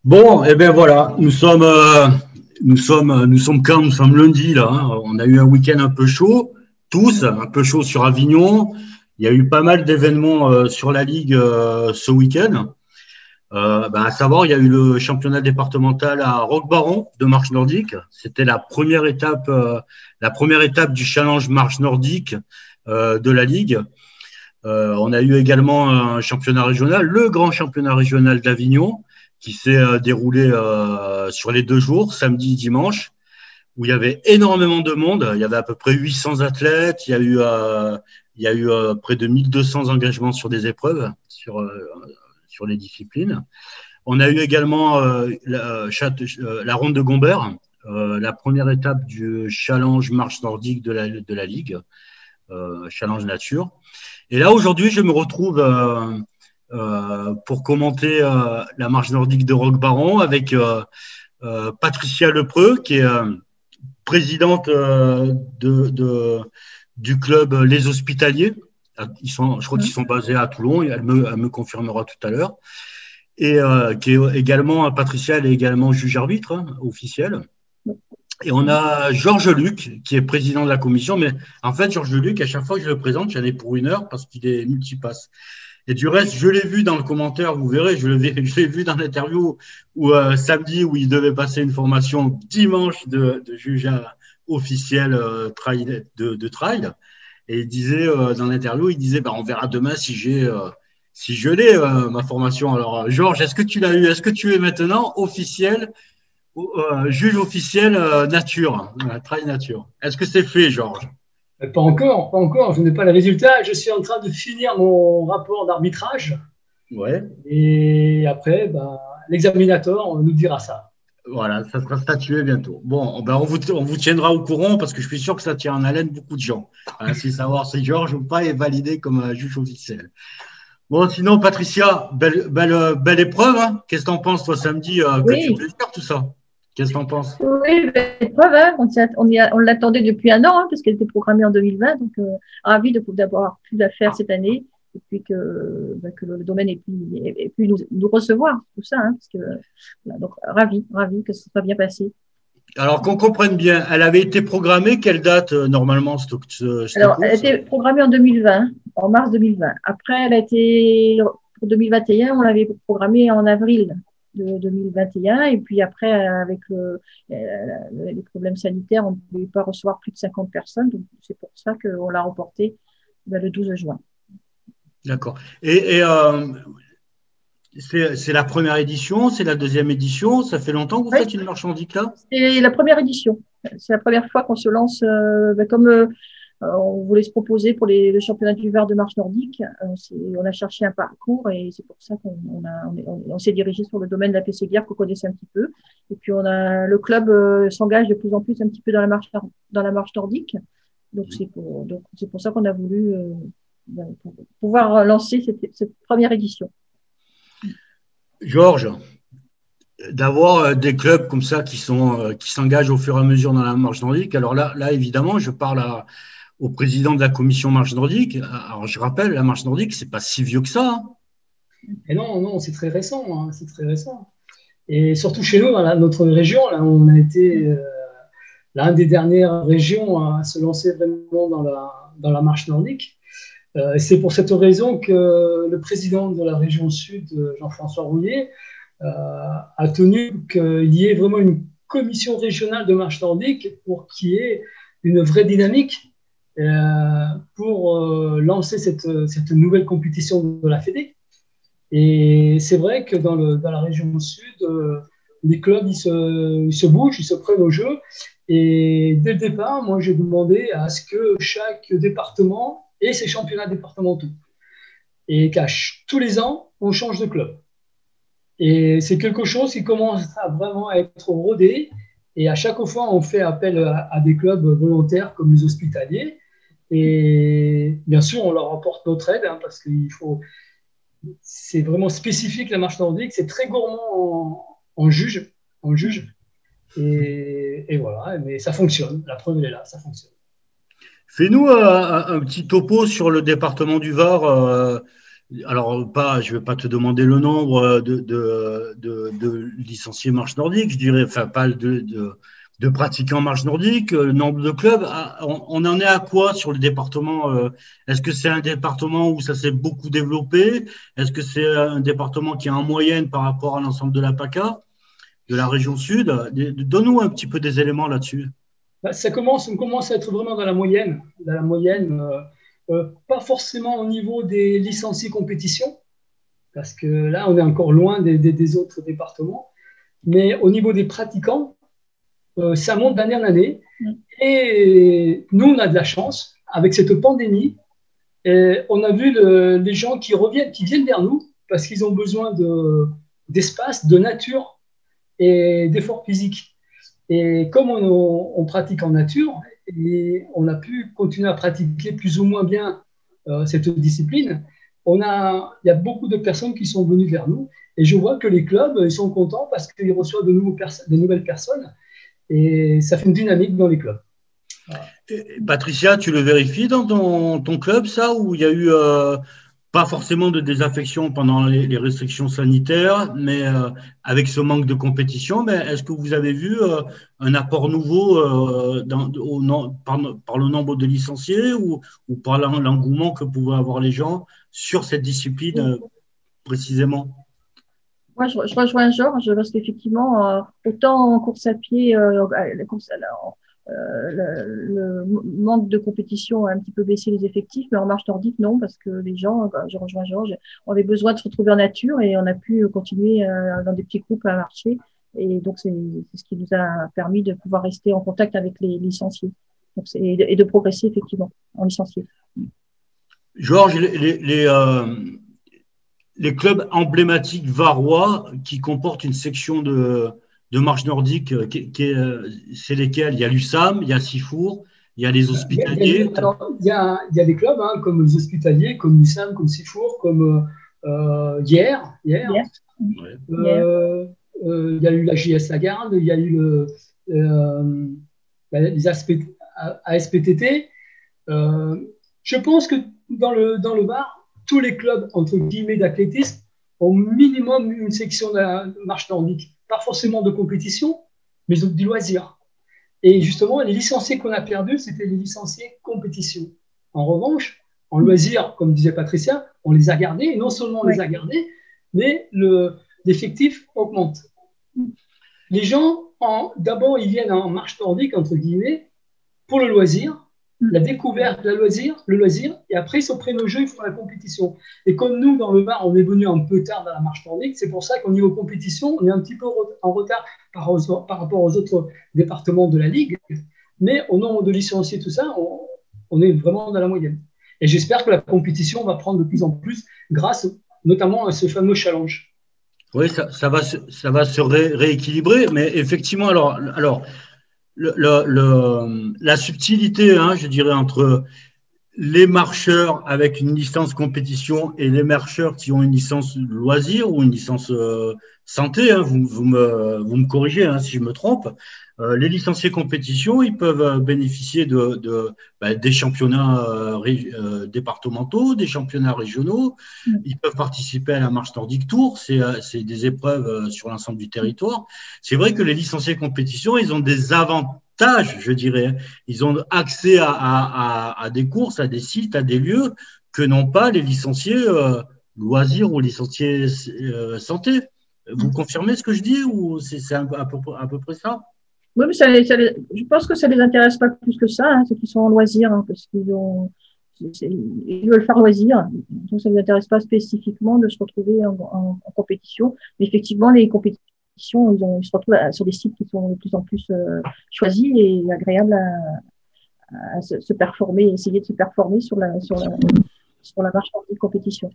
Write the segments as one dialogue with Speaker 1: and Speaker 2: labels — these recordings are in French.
Speaker 1: Bon, et bien voilà, nous sommes quand? Nous sommes lundi là, hein. On a eu un week-end un peu chaud, tous, un peu chaud sur Avignon. Il y a eu pas mal d'événements sur la Ligue ce week-end. À savoir, il y a eu le championnat départemental à Roquebaron de marche nordique. C'était la première étape du challenge marche nordique de la Ligue. On a eu également un championnat régional, le grand championnat régional d'Avignon, qui s'est déroulé sur les 2 jours, samedi et dimanche, où il y avait énormément de monde. Il y avait à peu près 800 athlètes. Il y a eu près de 1200 engagements sur des épreuves, sur les disciplines. On a eu également la ronde de Gombert, la première étape du challenge marche nordique de la Ligue, challenge nature. Et là, aujourd'hui, je me retrouve pour commenter la marche nordique de Roquebaron avec Patricia Lepreux, qui est présidente du club Les Hospitaliers. Je crois qu'ils sont basés à Toulon, et elle me confirmera tout à l'heure. Et qui est également, Patricia, elle est également juge arbitre officiel. Et on a Georges Luc, qui est président de la commission. Mais en fait, Georges Luc, à chaque fois que je le présente, j'en ai pour 1 heure parce qu'il est multipasse. Et du reste, je l'ai vu dans le commentaire, vous verrez, je l'ai vu dans l'interview samedi où il devait passer une formation dimanche de juge officiel de trail. Et il disait dans l'interview, on verra demain si je l'ai ma formation. Alors Georges, est-ce que tu l'as eu? Est-ce que tu es maintenant officiel? Juge officiel nature, trail nature. Est-ce que c'est fait, Georges?
Speaker 2: Pas encore, pas encore. Je n'ai pas le résultat. Je suis en train de finir mon rapport d'arbitrage.
Speaker 1: Ouais.
Speaker 2: Et après, l'examinateur nous dira ça.
Speaker 1: Voilà, ça sera statué bientôt. Bon, on vous tiendra au courant parce que je suis sûr que ça tient en haleine beaucoup de gens. Si savoir si Georges ou pas est validé comme juge officiel. Bon, sinon, Patricia, belle épreuve. Hein. Qu'est-ce que tu en penses, toi, samedi, que tu peux faire tout ça? Qu'est-ce que tu en penses?
Speaker 3: Oui, l'épreuve, hein, on l'attendait depuis un an, hein, parce qu'elle était programmée en 2020. Donc, ravi d'avoir pu la faire cette année. Et puis que le domaine ait pu nous recevoir, tout ça. Hein, parce que, voilà, donc, ravi que ça soit bien passé.
Speaker 1: Alors, qu'on comprenne bien, elle avait été programmée, quelle date normalement
Speaker 3: Alors, elle a été programmée en 2020, en mars 2020. Après, elle a été, pour 2021, on l'avait programmée en avril de 2021. Et puis après, avec les problèmes sanitaires, on ne pouvait pas recevoir plus de 50 personnes. Donc, c'est pour ça qu'on l'a reportée le 12 juin.
Speaker 1: D'accord. Et c'est la première édition, c'est la deuxième édition. Ça fait longtemps que vous faites une marche nordique là?
Speaker 3: C'est la première édition. C'est la première fois qu'on se lance. Comme on voulait se proposer pour le championnat du Var de marche nordique, on a cherché un parcours et c'est pour ça qu'on s'est dirigé sur le domaine de la Pességuière qu'on connaissait un petit peu. Et puis le club s'engage de plus en plus un petit peu dans la marche nordique. Donc c'est pour ça qu'on a voulu pour pouvoir lancer cette première édition.
Speaker 1: Georges, d'avoir des clubs comme ça qui s'engagent au fur et à mesure dans la marche nordique. Alors là évidemment, je parle au président de la commission marche nordique. Alors je rappelle, la marche nordique, c'est pas si vieux que ça. Hein.
Speaker 2: Et non, c'est très récent. Hein, c'est très récent. Et surtout chez nous, dans notre région, là, on a été l'une des dernières régions à se lancer vraiment dans la marche nordique. C'est pour cette raison que le président de la région sud, Jean-François Rouillet, a tenu qu'il y ait vraiment une commission régionale de marche nordique pour qu'il y ait une vraie dynamique pour lancer cette nouvelle compétition de la Fédé. Et c'est vrai que dans la région sud, les clubs ils se bougent, ils se prennent au jeu. Et dès le départ, moi j'ai demandé à ce que chaque département ait ses championnats départementaux. Et tous les ans, on change de club. Et c'est quelque chose qui commence à vraiment être rodé. Et à chaque fois, on fait appel à des clubs volontaires comme les hospitaliers. Et bien sûr, on leur apporte notre aide parce c'est vraiment spécifique la marche nordique. C'est très gourmand en juge. Et voilà, mais ça fonctionne. La preuve elle est là, ça fonctionne.
Speaker 1: Fais-nous un petit topo sur le département du Var. Alors, je ne vais pas te demander le nombre de licenciés marche nordique, je dirais, enfin, pas de pratiquants marche nordique, le nombre de clubs. On en est à quoi sur le département? Est-ce que c'est un département où ça s'est beaucoup développé? Est-ce que c'est un département qui est en moyenne par rapport à l'ensemble de la PACA, de la région sud? Donne-nous un petit peu des éléments là-dessus.
Speaker 2: On commence à être vraiment dans la moyenne. Pas forcément au niveau des licenciés compétition, parce que là, on est encore loin des autres départements. Mais au niveau des pratiquants, ça monte d'année en année. Et nous, on a de la chance. Avec cette pandémie, on a vu les gens qui viennent vers nous parce qu'ils ont besoin d'espace, de nature et d'efforts physiques. Et comme on pratique en nature, et on a pu continuer à pratiquer plus ou moins bien cette discipline, il y a beaucoup de personnes qui sont venues vers nous et je vois que les clubs ils sont contents parce qu'ils reçoivent de nouvelles personnes et ça fait une dynamique dans les clubs.
Speaker 1: Voilà. Patricia, tu le vérifies dans ton club, ça, où il y a eu pas forcément de désaffection pendant les restrictions sanitaires, mais avec ce manque de compétition, mais est-ce que vous avez vu un apport nouveau par le nombre de licenciés ou par l'engouement que pouvaient avoir les gens sur cette discipline précisément?
Speaker 3: Moi, je rejoins Georges parce qu'effectivement, autant en course à pied, le manque de compétition a un petit peu baissé les effectifs, mais en marche nordique, non, parce que les gens, je rejoins Georges, on avait besoin de se retrouver en nature et on a pu continuer dans des petits groupes à marcher. Et donc, c'est ce qui nous a permis de pouvoir rester en contact avec les licenciés et de progresser effectivement en licenciés.
Speaker 1: Georges, les clubs emblématiques varois qui comportent une section de marche nordique, c'est lesquels? Il y a l'USAM, il y a Sifour, il y a les Hospitaliers.
Speaker 2: Il y a des clubs comme les Hospitaliers, comme l'USAM, comme Sifour, comme Hier. Il y a eu la JS Lagarde, il y a eu les ASPTT. Je pense que dans le Var, tous les clubs, entre guillemets, d'athlétisme ont au minimum une section de marche nordique. Pas forcément de compétition, mais du loisir. Et justement, les licenciés qu'on a perdus, c'était les licenciés compétition. En revanche, en loisir, comme disait Patricia, on les a gardés, et non seulement on les a gardés, mais l'effectif augmente. Les gens, d'abord, ils viennent en marche nordique, entre guillemets, pour le loisir, la découverte, le loisir, et après ils se prennent au jeu, ils font la compétition. Et comme nous, dans le Var, on est venu un peu tard dans la marche nordique, c'est pour ça qu'au niveau compétition, on est un petit peu en retard par rapport aux autres départements de la Ligue, mais au nombre de licenciés, tout ça, on est vraiment dans la moyenne. Et j'espère que la compétition va prendre de plus en plus grâce notamment à ce fameux challenge.
Speaker 1: Oui, ça va se rééquilibrer, mais effectivement, alors la subtilité, je dirais, entre les marcheurs avec une licence compétition et les marcheurs qui ont une licence loisir ou une licence santé, vous me corrigez si je me trompe. Les licenciés compétition, ils peuvent bénéficier des championnats départementaux, des championnats régionaux. Ils peuvent participer à la marche nordique tour. C'est des épreuves sur l'ensemble du territoire. C'est vrai que les licenciés compétition, ils ont des avantages, je dirais. Ils ont accès à des courses, à des sites, à des lieux que n'ont pas les licenciés loisirs ou licenciés santé. Vous confirmez ce que je dis ou c'est à peu près ça?
Speaker 3: Oui, mais je pense que ça ne les intéresse pas plus que ça, ceux qui sont en loisir, parce qu'ils veulent faire loisir. Donc, ça ne les intéresse pas spécifiquement de se retrouver en compétition. Mais effectivement, les compétitions, ils se retrouvent sur des sites qui sont de plus en plus choisis et agréables à se performer, essayer de se performer sur la marche de compétition.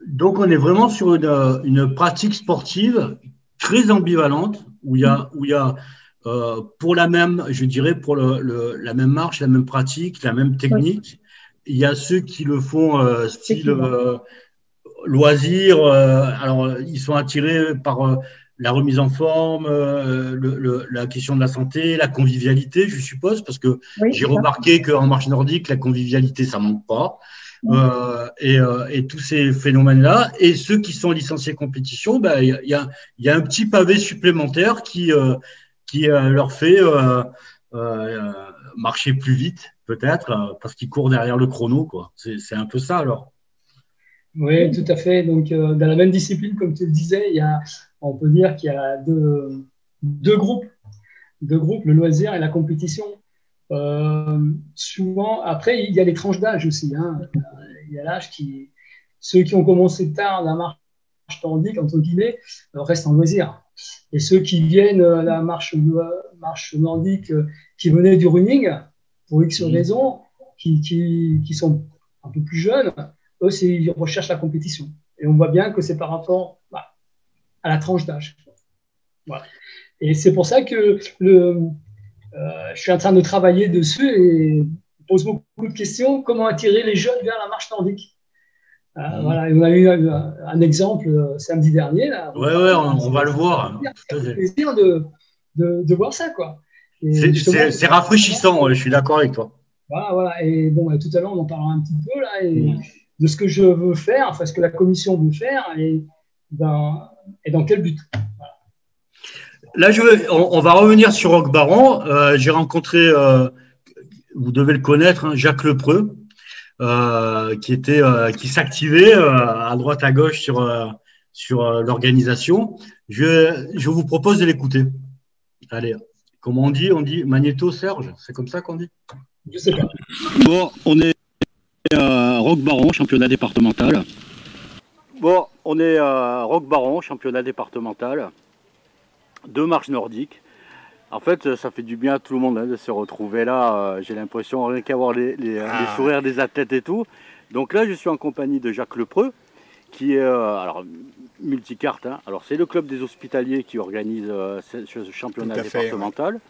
Speaker 1: Donc, on est vraiment sur une pratique sportive très ambivalente où il y a pour la même, je dirais, pour la même marche, la même pratique, la même technique. Il y a ceux qui le font style loisir. Alors, ils sont attirés par la remise en forme, la question de la santé, la convivialité, je suppose, parce que
Speaker 3: Oui,
Speaker 1: j'ai remarqué qu'en marche nordique, la convivialité, ça manque pas. Et tous ces phénomènes-là. Et ceux qui sont licenciés compétition, ben, y a un petit pavé supplémentaire qui leur fait marcher plus vite, peut-être, parce qu'ils courent derrière le chrono, quoi. C'est un peu ça, alors.
Speaker 2: Oui, tout à fait. Donc, dans la même discipline, comme tu le disais, on peut dire qu'il y a deux groupes, le loisir et la compétition. Souvent, après, il y a les tranches d'âge aussi. Hein. Il y a l'âge ceux qui ont commencé tard la marche nordique, entre guillemets, restent en loisir. Et ceux qui viennent à la marche nordique, qui venaient du running, pour X raisons, qui sont un peu plus jeunes, eux, ils recherchent la compétition. Et on voit bien que c'est par rapport à la tranche d'âge. Voilà. Et c'est pour ça que je suis en train de travailler dessus et je pose beaucoup de questions. Comment attirer les jeunes vers la marche nordique? Voilà. Et on a eu un exemple samedi dernier. Là,
Speaker 1: on va le voir.
Speaker 2: C'est plaisir de voir ça, quoi.
Speaker 1: C'est rafraîchissant, je suis d'accord avec toi.
Speaker 2: Voilà. Et bon, tout à l'heure, on en parlera un petit peu là, et de ce que je veux faire, enfin ce que la commission veut faire, et dans quel but. Voilà.
Speaker 1: Là, on va revenir sur Roch Baron. J'ai rencontré, vous devez le connaître, hein, Jacques Lepreux, qui s'activait à droite à gauche sur l'organisation. Je vous propose de l'écouter. Allez, comment on dit? On dit Magnéto Serge, c'est comme ça qu'on dit?
Speaker 2: Je sais pas.
Speaker 4: Bon, on est à Roch Baron, championnat départemental. Championnat départemental de marche nordique. En fait, ça fait du bien à tout le monde, hein, de se retrouver là. J'ai l'impression, rien qu'à voir les sourires des athlètes et tout. Donc là, je suis en compagnie de Jacques Lepreux, qui est alors multicarte. Hein. Alors c'est le club des hospitaliers qui organise ce championnat départemental. Ouais.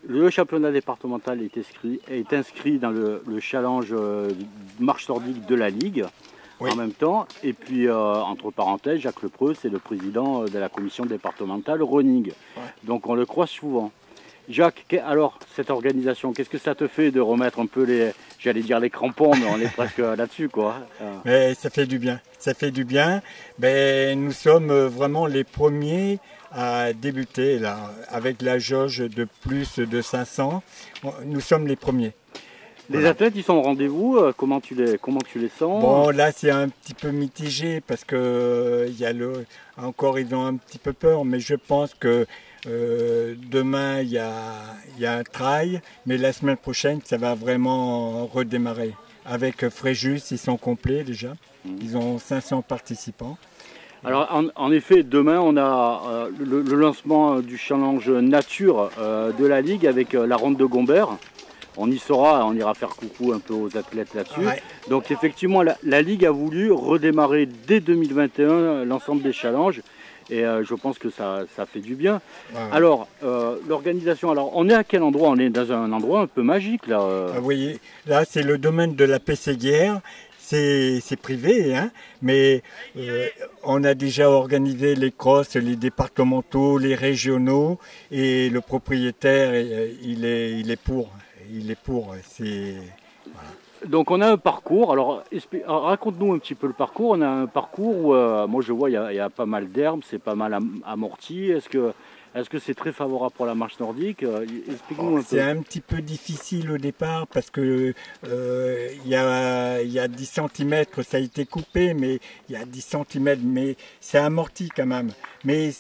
Speaker 4: Le championnat départemental est inscrit dans le challenge marche nordique de la Ligue. Oui. En même temps, et puis entre parenthèses, Jacques Lepreux, c'est le président de la commission départementale running. Ouais. Donc on le croise souvent. Jacques, alors cette organisation, qu'est-ce que ça te fait de remettre un peu j'allais dire les crampons, mais on est presque là-dessus, quoi.
Speaker 5: Mais ça fait du bien, ça fait du bien. Ben, nous sommes vraiment les premiers à débuter là, avec la jauge de plus de 500. Nous sommes les premiers.
Speaker 4: Les athlètes, ils sont au rendez-vous, comment tu les sens?
Speaker 5: Bon, là, c'est un petit peu mitigé parce que encore, ils ont un petit peu peur, mais je pense que demain, il y a un trail, mais la semaine prochaine, ça va vraiment redémarrer. Avec Fréjus, ils sont complets déjà, ils ont 500 participants.
Speaker 4: Alors, en effet, demain, on a le lancement du challenge nature de la Ligue avec la ronde de Gombert. On y sera, on ira faire coucou un peu aux athlètes là-dessus. Ouais. Donc effectivement, la Ligue a voulu redémarrer dès 2021 l'ensemble des challenges. Et je pense que ça fait du bien. Ouais. Alors, l'organisation, on est à quel endroit? On est dans un endroit un peu magique là.
Speaker 5: Oui, là c'est le domaine de la Pességuière. C'est privé, hein, mais on a déjà organisé les crosses, les départementaux, les régionaux, et le propriétaire, il est pour. Voilà.
Speaker 4: Donc on a un parcours, alors raconte-nous un petit peu le parcours. On a un parcours où, moi je vois, il y a pas mal d'herbes, c'est pas mal amorti. Est-ce que c'est très favorable pour la marche nordique? Explique-nous un peu.
Speaker 5: C'est un petit peu difficile au départ parce que il y a 10 cm, ça a été coupé, mais il y a 10 cm, mais c'est amorti quand même. Mais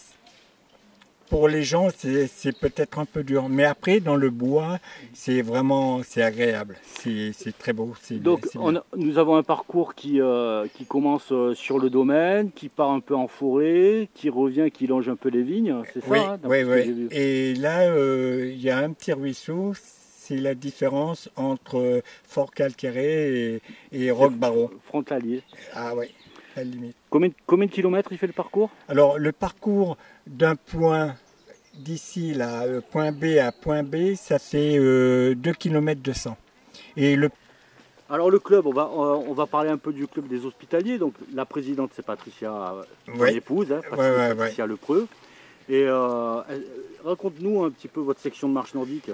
Speaker 5: pour les gens, c'est peut-être un peu dur. Mais après, dans le bois, c'est agréable. C'est très beau.
Speaker 4: Donc, nous avons un parcours qui commence sur le domaine, qui part un peu en forêt, qui revient, qui longe un peu les vignes. C'est ça?
Speaker 5: Oui, hein, oui. Et là, il y a un petit ruisseau. C'est la différence entre Fort Calcaire et Roch Baron.
Speaker 4: Frontalier.
Speaker 5: Ah oui, à la limite.
Speaker 4: Combien de kilomètres il fait le parcours?
Speaker 5: Alors, le parcours d'un point d'ici, là, point B à point B, ça fait 2 km 200.
Speaker 4: Alors le club, on va parler un peu du club des hospitaliers. Donc la présidente, c'est Patricia, mon épouse, hein, Patricia Lepreux. Et raconte-nous un petit peu votre section de marche nordique.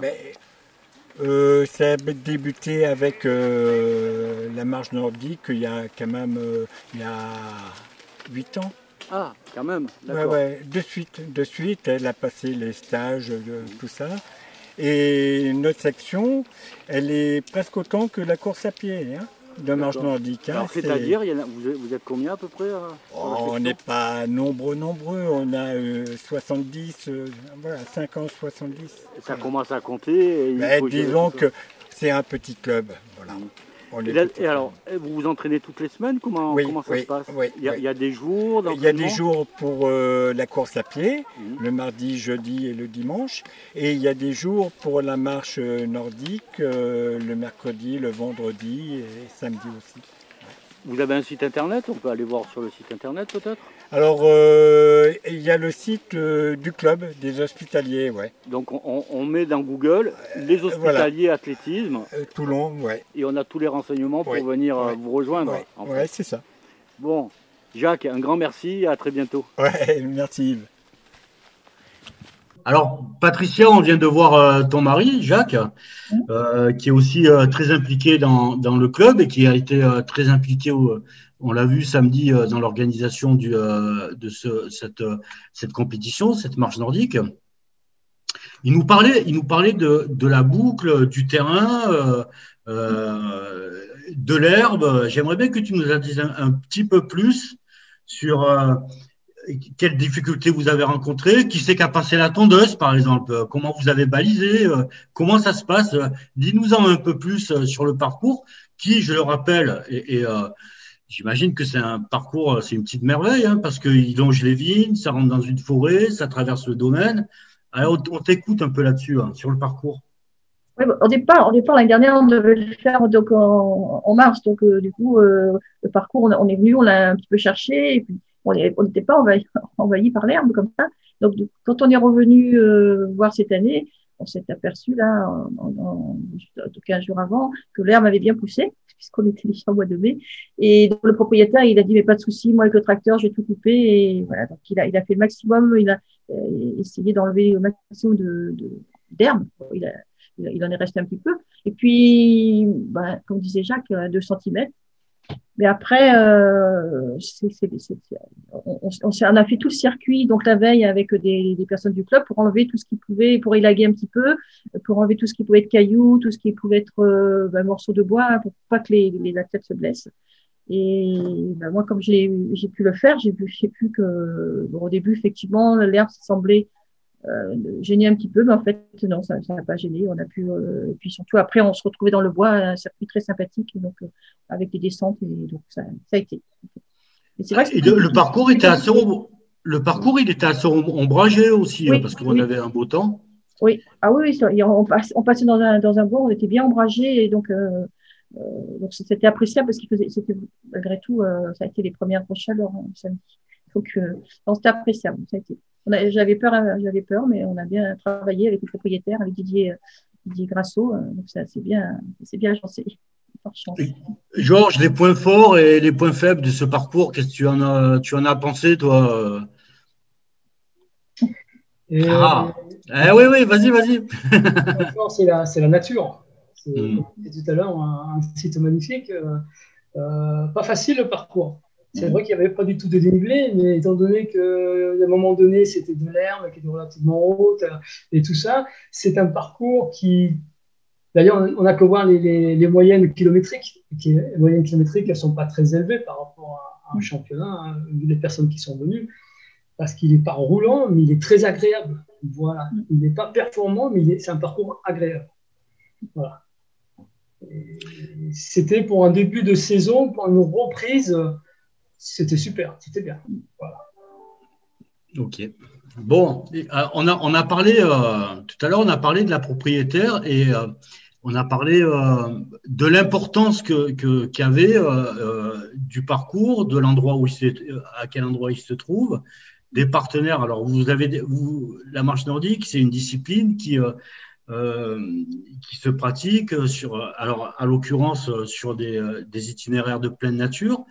Speaker 5: Ça a débuté avec la marche nordique il y a quand même il y a 8 ans.
Speaker 4: Ah, quand même, d'accord.
Speaker 5: Ouais, de suite, elle a passé les stages, tout ça. Et notre section, elle est presque autant que la course à pied, hein, de marche nordique.
Speaker 4: Alors, c'est-à-dire, vous êtes combien à peu près
Speaker 5: on n'est pas nombreux, on a 70, voilà, 50, 70.
Speaker 4: Ça commence à compter.
Speaker 5: Disons que c'est un petit club, voilà.
Speaker 4: Et alors, vous vous entraînez toutes les semaines? Comment ça se passe? Il y a des jours d'entraînement?
Speaker 5: Il y a des jours pour la course à pied, le mardi, jeudi et le dimanche. Et il y a des jours pour la marche nordique, le mercredi, le vendredi et samedi aussi.
Speaker 4: Vous avez un site internet? On peut aller voir sur le site internet peut-être?
Speaker 5: Alors, il y a le site du club des hospitaliers, ouais.
Speaker 4: Donc on met dans Google les hospitaliers athlétisme.
Speaker 5: Toulon, ouais.
Speaker 4: Et on a tous les renseignements pour venir vous rejoindre.
Speaker 5: Ouais, c'est ça.
Speaker 4: Bon, Jacques, un grand merci et à très bientôt.
Speaker 5: Ouais, merci Yves.
Speaker 1: Alors, Patricia, on vient de voir ton mari, Jacques, qui est aussi très impliqué dans le club et qui a été très impliqué, on l'a vu samedi, dans l'organisation de cette compétition, cette marche nordique. Il nous parlait de la boucle, du terrain, de l'herbe. J'aimerais bien que tu nous en dises un petit peu plus sur quelles difficultés vous avez rencontrées, qui c'est qui a passé la tondeuse, par exemple, comment vous avez balisé, comment ça se passe. Dis-nous-en un peu plus sur le parcours, qui, je le rappelle, j'imagine que c'est un parcours, c'est une petite merveille, hein, parce qu'il longe les vignes, ça rentre dans une forêt, ça traverse le domaine. Alors, on t'écoute un peu là-dessus, hein, sur le parcours.
Speaker 3: Oui, au départ, l'année dernière, on devait le faire donc, en mars. Donc, du coup, le parcours, on est venu, on l'a un petit peu cherché, et puis on n'était pas envahi par l'herbe comme ça. Donc, quand on est revenu voir cette année, on s'est aperçu, là, 15 jours avant, que l'herbe avait bien poussé, puisqu'on était déjà au mois de mai. Et donc, le propriétaire, il a dit, mais pas de souci, moi, avec le tracteur, je vais tout couper. Et voilà, donc il a fait le maximum, il a essayé d'enlever le maximum d'herbe. Il en est resté un petit peu. Et puis, comme disait Jacques, 2 cm. Mais après, on a fait tout le circuit, donc la veille, avec des personnes du club pour enlever tout ce qui pouvait, pour élaguer un petit peu, pour enlever tout ce qui pouvait être cailloux, tout ce qui pouvait être morceaux de bois, pour pas que les athlètes se blessent. Et moi, comme j'ai pu le faire, j'ai vu que au début, effectivement, l'herbe semblait gêner un petit peu, mais en fait, non, ça n'a pas gêné. On a pu, et puis surtout après, on se retrouvait dans le bois, un circuit très sympathique, donc avec des descentes, et donc ça a été.
Speaker 1: Et c'est vrai que le parcours était assez ombragé aussi,
Speaker 3: oui,
Speaker 1: parce qu'on avait un beau temps.
Speaker 3: Oui, on passait dans un bois, on était bien ombragé, et donc c'était appréciable parce c'était malgré tout, ça a été les premières grosses chaleurs samedi. Donc, c'était appréciable, ça a été. J'avais peur, mais on a bien travaillé avec le propriétaire, avec Didier Grasso, donc c'est bien agencé.
Speaker 1: Georges, les points forts et les points faibles de ce parcours, qu'est-ce que tu en as pensé, toi? Oui, vas-y.
Speaker 2: Le point fort, c'est la nature. C'est tout à l'heure un site magnifique, pas facile le parcours. C'est vrai qu'il n'y avait pas du tout de dénivelé, mais étant donné qu'à un moment donné, c'était de l'herbe qui était relativement haute et tout ça, c'est un parcours qui… D'ailleurs, on n'a que voir les moyennes kilométriques. Les moyennes kilométriques, elles ne sont pas très élevées par rapport à un championnat, hein, vu les personnes qui sont venues, parce qu'il n'est pas roulant, mais il est très agréable. Voilà. Il n'est pas performant, mais c'est un parcours agréable. Voilà. C'était pour un début de saison, pour une reprise… C'était super, c'était bien. Voilà.
Speaker 1: Ok. Bon, on a parlé tout à l'heure, on a parlé de la propriétaire et on a parlé de l'importance qu'avait du parcours, de l'endroit à quel endroit il se trouve, des partenaires. Alors, la marche nordique, c'est une discipline qui se pratique à l'occurrence sur des itinéraires de pleine nature.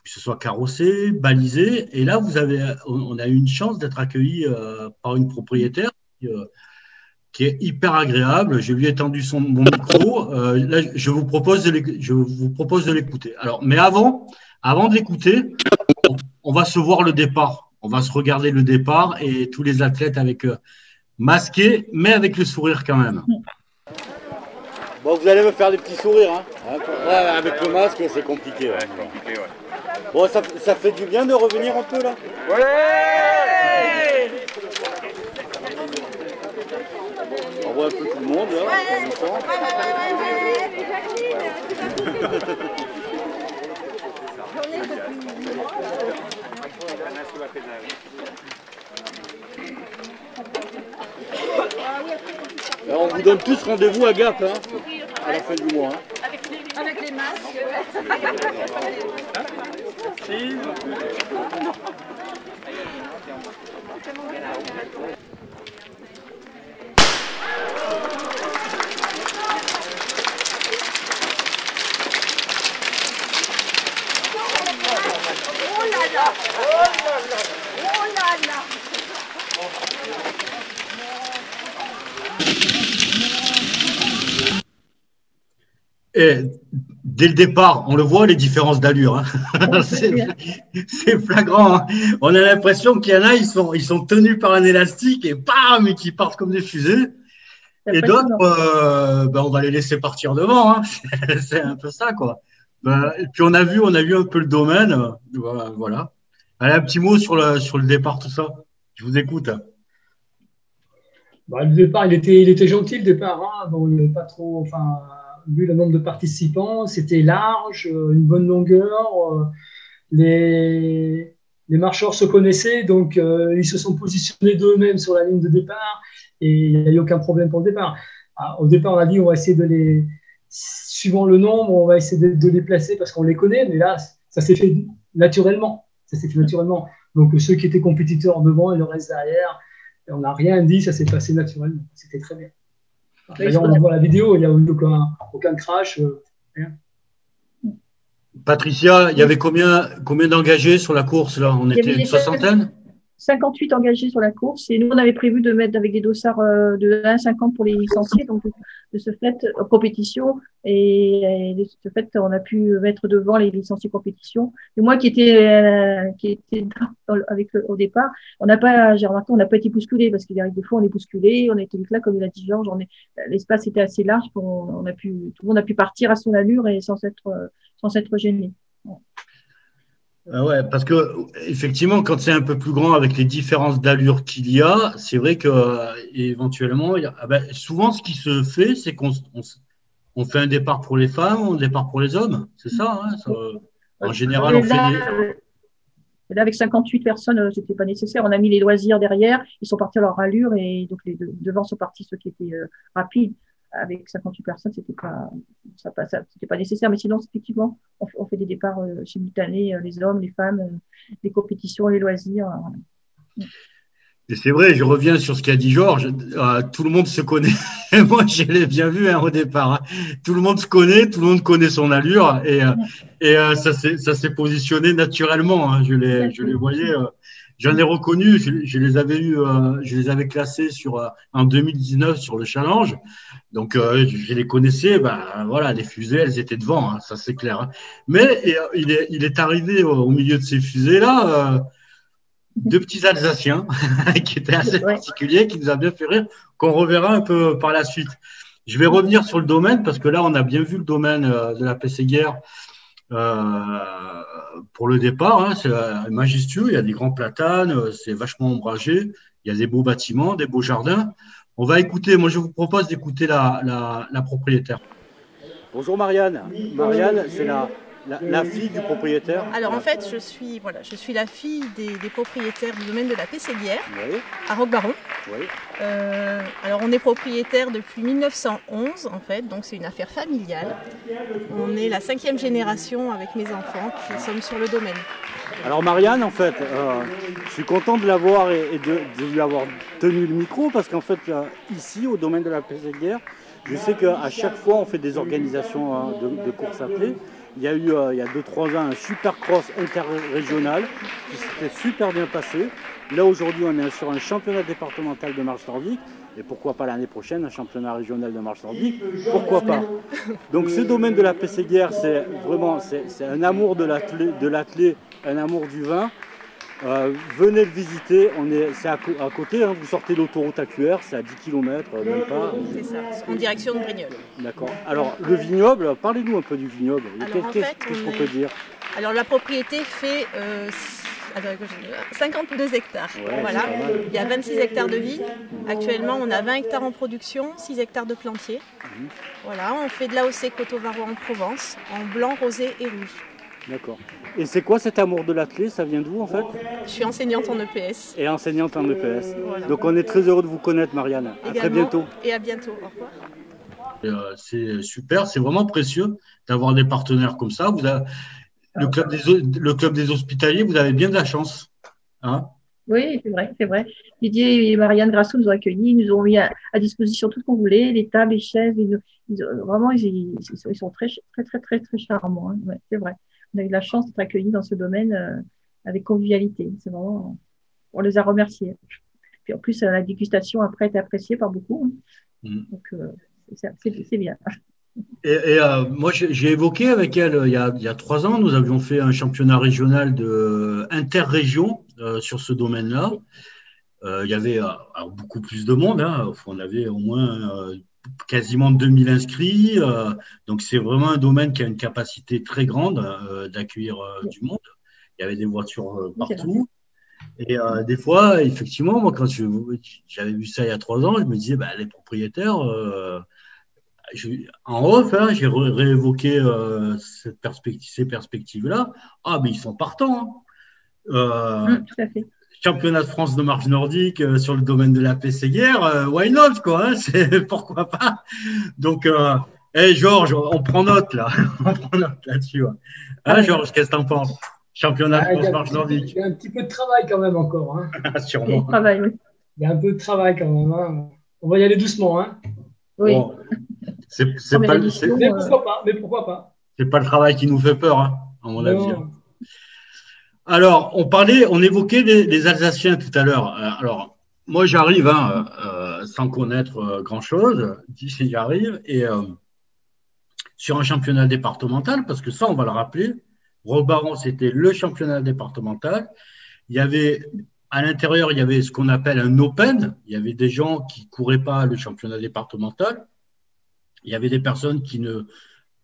Speaker 1: Il que ce soit carrossé, balisé. Et là, on a eu une chance d'être accueilli par une propriétaire qui est hyper agréable. Je lui ai tendu mon micro. Là, je vous propose de l'écouter. Alors, mais avant de l'écouter, on va se voir le départ. On va se regarder le départ et tous les athlètes avec masqués, mais avec le sourire quand même.
Speaker 4: Bon, vous allez me faire des petits sourires. Hein. Ouais, avec le masque, c'est compliqué. Ouais. Bon, ça fait du bien de revenir un peu là. Ouais. On voit un peu tout le monde là. Alors, on vous donne tous rendez-vous à Gap hein, à la fin du mois. Hein.
Speaker 6: Avec les masques. Oh là là! Oh là là! Oh là là!
Speaker 1: Et dès le départ, on le voit, les différences d'allure. Hein. C'est flagrant. Hein. On a l'impression qu'il y en a, ils sont tenus par un élastique et bam, et qui partent comme des fusées. Et d'autres, on va les laisser partir devant. Hein. C'est un peu ça, quoi. Et puis on a vu un peu le domaine. Voilà. Allez, un petit mot sur le départ, tout ça. Je vous écoute.
Speaker 2: Bah, le départ, il était gentil, le départ. Hein. Bon, il n'avait pas trop. Enfin, vu le nombre de participants, c'était large, une bonne longueur. Les marcheurs se connaissaient, donc ils se sont positionnés d'eux-mêmes sur la ligne de départ et il n'y a eu aucun problème pour le départ. Au départ, on a dit on va essayer suivant le nombre, on va essayer de les placer parce qu'on les connaît, mais là, ça s'est fait naturellement. Donc ceux qui étaient compétiteurs devant et le reste derrière, on n'a rien dit, ça s'est passé naturellement. C'était très bien. D'ailleurs, on voit la vidéo, il n'y a eu aucun crash. Rien.
Speaker 1: Patricia, il y avait combien d'engagés sur la course là? On était une soixantaine?
Speaker 3: 58 engagés sur la course et nous on avait prévu de mettre avec des dossards de 1,50 pour les licenciés, donc de ce fait en compétition et de ce fait on a pu mettre devant les licenciés compétition. Et moi qui était au départ, j'ai remarqué on n'a pas été bousculé parce qu'il arrive des fois on est bousculé, on a été là comme il a dit Georges, l'espace était assez large tout le monde a pu partir à son allure et sans être gêné.
Speaker 1: Ouais, parce que effectivement, quand c'est un peu plus grand avec les différences d'allure qu'il y a, c'est vrai que éventuellement, souvent ce qui se fait, c'est qu'on fait un départ pour les femmes, un départ pour les hommes, c'est ça, hein, en général, on fait.
Speaker 3: Là, avec 58 personnes, c'était pas nécessaire. On a mis les loisirs derrière, ils sont partis à leur allure et donc les devant sont partis ceux qui étaient rapides. Avec 58 personnes, c'était pas nécessaire. Mais sinon, effectivement, on fait des départs simultanés, les hommes, les femmes, les compétitions, les loisirs.
Speaker 1: Et c'est vrai, je reviens sur ce qu'a dit Georges. Tout le monde se connaît. Moi, je l'ai bien vu au départ. Hein. Tout le monde se connaît, tout le monde connaît son allure et ça s'est positionné naturellement. Hein. Je les voyais. J'en ai reconnu, je les avais classés en 2019 sur le challenge. Donc, je les connaissais, voilà, les fusées, elles étaient devant, hein, ça c'est clair. Hein. Mais il est arrivé au milieu de ces fusées-là, deux petits Alsaciens qui étaient assez particuliers, qui nous a bien fait rire, qu'on reverra un peu par la suite. Je vais revenir sur le domaine, parce que là, on a bien vu le domaine de la Pességuère pour le départ. Hein, c'est majestueux, il y a des grands platanes, c'est vachement ombragé, il y a des beaux bâtiments, des beaux jardins. On va écouter, moi je vous propose d'écouter la propriétaire.
Speaker 4: Bonjour Marianne. Marianne, c'est la fille du propriétaire.
Speaker 6: Alors en fait, je suis la fille des propriétaires du domaine de la Pességuère,
Speaker 4: oui.
Speaker 6: À Roquebaron.
Speaker 4: Oui.
Speaker 6: Alors on est propriétaire depuis 1911 en fait, donc c'est une affaire familiale. On est la 5e génération avec mes enfants qui sommes sur le domaine.
Speaker 4: Alors Marianne, en fait, je suis content de l'avoir et de lui avoir tenu le micro parce qu'en fait, ici, au domaine de la Pességuère, Je sais qu'à chaque fois, on fait des organisations de courses à pied. Il y a eu, il y a 2-3 ans, un super cross interrégional qui s'était super bien passé. Là, aujourd'hui, on est sur un championnat départemental de marche nordique. Et pourquoi pas l'année prochaine, un championnat régional de marche nordique? Pourquoi pas? Donc ce domaine de la Pességuière, c'est vraiment c'est un amour de l'athlé, un amour du vin. Venez le visiter, c'est à côté, hein, vous sortez l'autoroute AQR, c'est à 10 km, même pas.
Speaker 6: C'est ça, en direction de Brignoles.
Speaker 4: D'accord. Alors le vignoble, parlez-nous un peu du vignoble. Qu'est-ce qu'on peut dire?
Speaker 6: Alors la propriété fait 52 hectares.
Speaker 4: Ouais,
Speaker 6: voilà. Il y a 26 hectares de vignes. Actuellement, on a 20 hectares en production, 6 hectares de plantiers. Voilà, on fait de l'AOC Coteau-Varois en Provence, en blanc, rosé et rouge.
Speaker 4: D'accord. Et c'est quoi cet amour de l'athlé? Ça vient d'où en fait?
Speaker 6: Je suis enseignante en EPS.
Speaker 4: Et enseignante en EPS.
Speaker 6: Voilà.
Speaker 4: Donc on est très heureux de vous connaître, Marianne. À très bientôt.
Speaker 6: Et à bientôt. Au revoir.
Speaker 1: C'est super, c'est vraiment précieux d'avoir des partenaires comme ça. Le club des hospitaliers, vous avez bien de la chance. Hein?
Speaker 3: Oui, c'est vrai. Didier et Marianne Grasso nous ont accueillis, ils nous ont mis à disposition tout ce qu'on voulait, les tables, les chaises. Vraiment, ils sont très charmants. Hein. Ouais, c'est vrai. On a eu de la chance d'être accueillis dans ce domaine avec convivialité. C'est vraiment, on les a remerciés. Puis en plus, la dégustation après est appréciée par beaucoup. Hein. Donc, c'est bien.
Speaker 1: Et moi, j'ai évoqué avec elle il y a 3 ans, nous avions fait un championnat régional de interrégion sur ce domaine-là. Il y avait beaucoup plus de monde. Hein. On avait au moins quasiment 2000 inscrits. Donc, c'est vraiment un domaine qui a une capacité très grande d'accueillir du monde. Il y avait des voitures partout. Et des fois, effectivement, moi, quand j'avais vu ça il y a 3 ans, je me disais, les propriétaires… en off, hein, j'ai réévoqué ces perspectives-là. Ah, mais ils sont partants. Hein.
Speaker 3: Tout à fait.
Speaker 1: Championnat de France de marche nordique sur le domaine de la Pességuière, why not, quoi, hein, pourquoi pas. Donc, Georges, on prend note là, on prend note là-dessus. Hein, Georges, qu'est-ce que t'en penses? Championnat de France de marche nordique.
Speaker 2: Il y a un petit peu de travail quand même encore. Hein.
Speaker 1: Sûrement.
Speaker 2: Il y a un peu de travail quand même. Hein. On va y aller doucement. Hein.
Speaker 3: Oui.
Speaker 1: Bon.
Speaker 2: Mais pourquoi pas?
Speaker 1: C'est pas le travail qui nous fait peur, hein, à mon avis. Alors, on évoquait les Alsaciens tout à l'heure. Alors, moi, j'arrive sans connaître grand-chose. J'y arrive. Et sur un championnat départemental, parce que ça, on va le rappeler, Roque-Baron, c'était le championnat départemental. Il y avait, à l'intérieur, il y avait ce qu'on appelle un open. Il y avait des gens qui ne couraient pas le championnat départemental. Il y avait des personnes qui ne…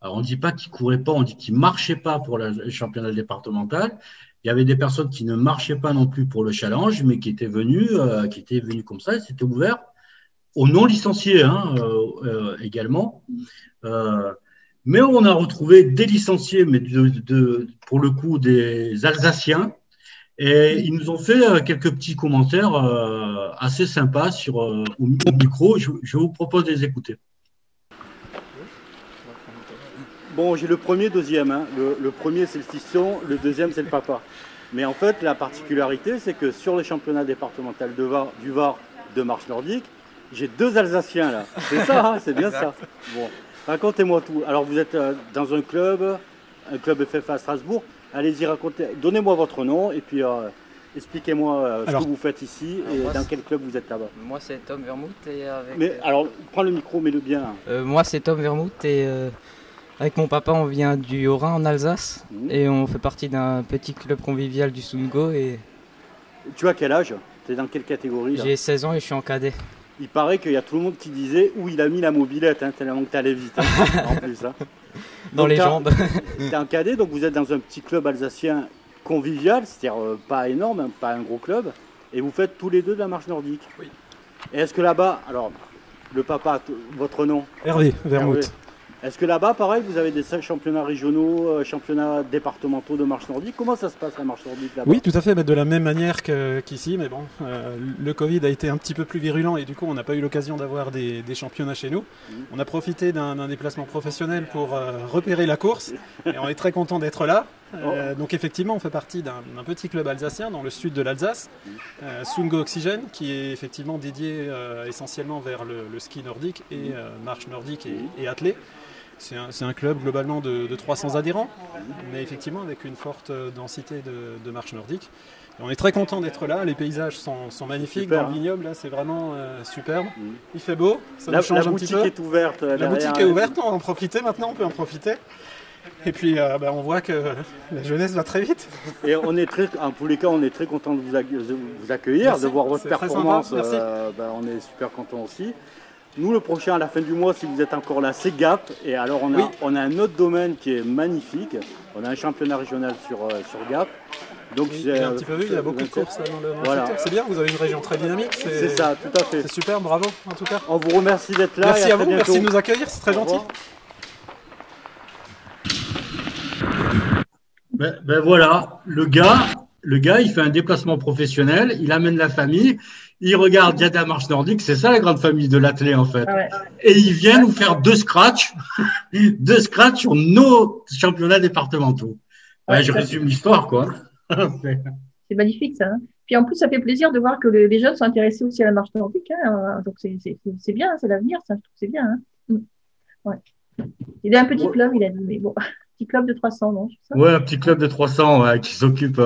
Speaker 1: Alors, on ne dit pas qu'ils ne couraient pas, on dit qu'ils ne marchaient pas pour le championnat départemental. Il y avait des personnes qui ne marchaient pas non plus pour le challenge, mais qui étaient venues comme ça. C'était ouvert aux non-licenciés également. Mais on a retrouvé des licenciés, mais pour le coup des Alsaciens. Et ils nous ont fait quelques petits commentaires assez sympas au micro. Je vous propose de les écouter.
Speaker 4: Bon, j'ai le premier, deuxième. Hein. Le premier, c'est le fiston, le deuxième, c'est le papa. Mais en fait, la particularité, c'est que sur les championnats départementaux du Var de marche nordique, j'ai 2 Alsaciens là. C'est ça, hein, c'est bien ça. Bon, racontez-moi tout. Alors, vous êtes dans un club FFA à Strasbourg. Allez-y, racontez. Donnez-moi votre nom et puis expliquez-moi ce que vous faites ici et dans quel club vous êtes là-bas.
Speaker 7: Moi, c'est Tom Vermouth et avec…
Speaker 4: Mais alors, prends le micro, mets-le bien.
Speaker 7: Moi, c'est Tom Vermouth et… Avec mon papa, on vient du Haut-Rhin en Alsace et on fait partie d'un petit club convivial du Sungo. Et…
Speaker 4: Tu as quel âge? Tu es dans quelle catégorie là?
Speaker 7: J'ai 16 ans et je suis en cadet.
Speaker 4: Il paraît qu'il y a tout le monde qui disait où il a mis la mobilette, hein, tellement que tu allais vite. Hein, en plus, hein.
Speaker 7: Dans donc, les jambes.
Speaker 4: Tu es en cadet, donc vous êtes dans un petit club alsacien convivial, c'est-à-dire pas énorme, hein, pas un gros club, et vous faites tous les 2 de la marche nordique.
Speaker 7: Oui.
Speaker 4: Et est-ce que là-bas, alors, le papa, votre nom?
Speaker 8: Hervé Vermouth.
Speaker 4: Est-ce que là-bas, pareil, vous avez des championnats régionaux, championnats départementaux de marche nordique? Comment ça se passe la marche nordique là-bas?
Speaker 8: Oui, tout à fait, de la même manière qu'ici, mais bon, le Covid a été un petit peu plus virulent et du coup, on n'a pas eu l'occasion d'avoir des championnats chez nous. On a profité d'un déplacement professionnel pour repérer la course et on est très content d'être là. Donc effectivement, on fait partie d'un petit club alsacien dans le sud de l'Alsace, Sungo Oxygène, qui est effectivement dédié essentiellement vers le ski nordique et marche nordique et athlée. C'est un club globalement de 300 adhérents, mais effectivement avec une forte densité de marche nordique. Et on est très content d'être là, les paysages sont magnifiques, super, dans le vignoble, là c'est vraiment superbe. Il fait beau, ça nous change un petit peu.
Speaker 4: La boutique est ouverte.
Speaker 8: La boutique est ouverte, on va en profiter maintenant, on peut en profiter. Et puis on voit que la jeunesse va très vite.
Speaker 4: Et en tous les cas, on est très content de vous accueillir, merci, de voir votre performance. On est super content aussi. Nous, le prochain, à la fin du mois, si vous êtes encore là, c'est Gap. Et alors, on a un autre domaine qui est magnifique. On a un championnat régional sur Gap.
Speaker 8: Donc, j'ai un petit peu vu, il y a beaucoup de courses dans le secteur. C'est bien, vous avez une région très dynamique.
Speaker 4: C'est ça, tout à fait.
Speaker 8: C'est super, bravo en tout cas.
Speaker 4: On vous remercie d'être là.
Speaker 8: Merci à vous, merci de nous accueillir, c'est très gentil.
Speaker 1: Ben voilà, le gars, il fait un déplacement professionnel, il amène la famille, il regarde Diada Marche Nordique, c'est ça la grande famille de l'athlète en fait. Ouais. Et il vient nous faire deux scratchs sur nos championnats départementaux. Ouais, je résume l'histoire, quoi.
Speaker 3: C'est magnifique ça. Hein. Puis en plus, ça fait plaisir de voir que les jeunes sont intéressés aussi à la marche nordique. Hein. Donc c'est bien, c'est l'avenir, ça, je trouve que c'est bien. Hein. Ouais. Il a un petit club, il a dit, mais bon. Petit club de 300, non?
Speaker 1: Ouais, un petit club de 300 qui s'occupe.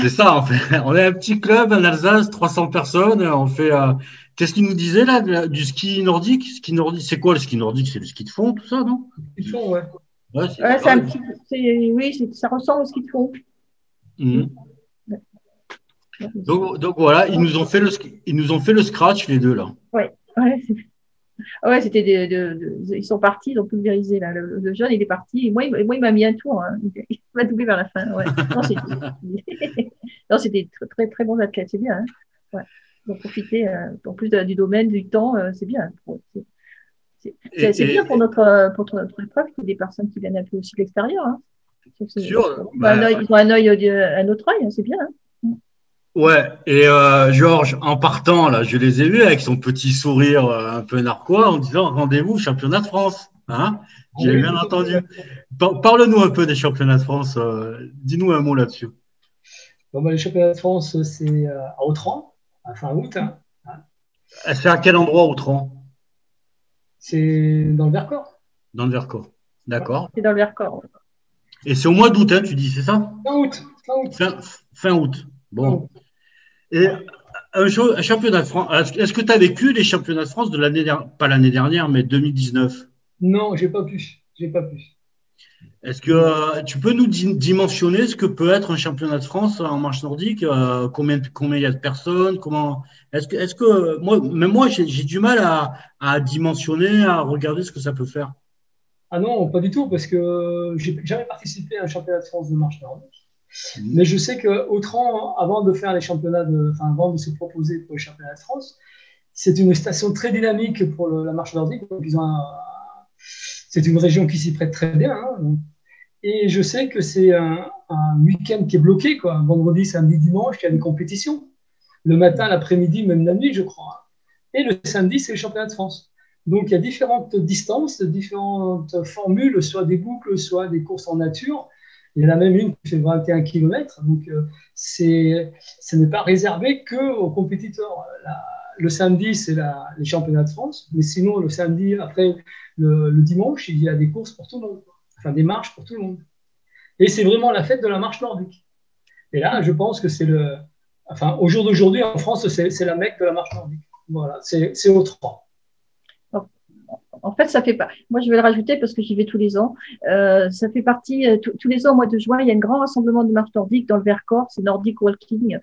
Speaker 1: C'est ça, en fait. On est un petit club en Alsace, 300 personnes. On fait. Qu'est-ce qu'il nous disait là du ski nordique? Ski nordique, c'est quoi le ski nordique? C'est le ski de fond, tout ça, non?
Speaker 2: Le ski de fond, ouais.
Speaker 3: Ouais, c'est un petit. Oui, ça ressemble au ski de fond.
Speaker 1: Mmh. Donc voilà, ils nous ont fait le scratch les deux là.
Speaker 3: Ouais. Ouais, c'était ils sont partis, ils ont pulvérisé là. Le jeune, il est parti. Et moi, il m'a mis un tour. Hein. Il m'a doublé vers la fin. Ouais. Non, c'était très, très, très bons athlètes. C'est bien. Hein. Ouais. Donc, profiter en plus du domaine, du temps, c'est bien. C'est bien pour notre épreuve qu'il y ait des personnes qui viennent un peu aussi de l'extérieur. Hein. Ils ont un autre œil, hein, c'est bien. Hein.
Speaker 1: Ouais, et Georges, en partant, là, je les ai vus avec son petit sourire un peu narquois en disant rendez-vous championnat de France. Hein, j'ai bien entendu. Parle-nous un peu des championnats de France. Dis-nous un mot là-dessus.
Speaker 2: Bon, les championnats de France, c'est à Autran, à fin août. Hein.
Speaker 1: C'est à quel endroit, Autran?
Speaker 2: C'est dans le Vercors.
Speaker 1: Dans le Vercors, d'accord.
Speaker 3: C'est dans le Vercors.
Speaker 1: Et c'est au mois d'août, hein, tu dis, c'est ça?
Speaker 2: Fin août.
Speaker 1: Fin août. Bon. Et un championnat de France, est-ce que tu as vécu les championnats de France de l'année dernière, pas l'année dernière, mais 2019?
Speaker 2: Non, j'ai pas pu.
Speaker 1: Est-ce que tu peux nous dimensionner ce que peut être un championnat de France en marche nordique? Combien il y a de personnes? Est-ce que moi j'ai du mal à dimensionner, à regarder ce que ça peut faire?
Speaker 2: Ah non, pas du tout, parce que j'ai jamais participé à un championnat de France de marche nordique. Mais je sais qu'Autran, avant de faire les championnats, avant de se proposer pour les championnats de France, c'est une station très dynamique pour la marche nordique. C'est une région qui s'y prête très bien. Hein. Et je sais que c'est un week-end qui est bloqué, quoi. Vendredi, samedi, dimanche, il y a des compétitions. Le matin, l'après-midi, même la nuit, je crois. Et le samedi, c'est les championnats de France. Donc, il y a différentes distances, différentes formules, soit des boucles, soit des courses en nature. Il y en a même une qui fait 21 km. Donc, ce n'est pas réservé qu'aux compétiteurs. Le samedi, c'est les championnats de France. Mais sinon, le samedi, après le dimanche, il y a des courses pour tout le monde. Enfin, des marches pour tout le monde. Et c'est vraiment la fête de la marche nordique. Et là, je pense que au jour d'aujourd'hui, en France, c'est la Mecque de la marche nordique. Voilà, c'est au 3.
Speaker 3: En fait, ça fait pas. Moi, je vais le rajouter parce que j'y vais tous les ans. Ça fait partie tous les ans au mois de juin. Il y a un grand rassemblement de marche nordique dans le Vercors. C'est Nordic Walking.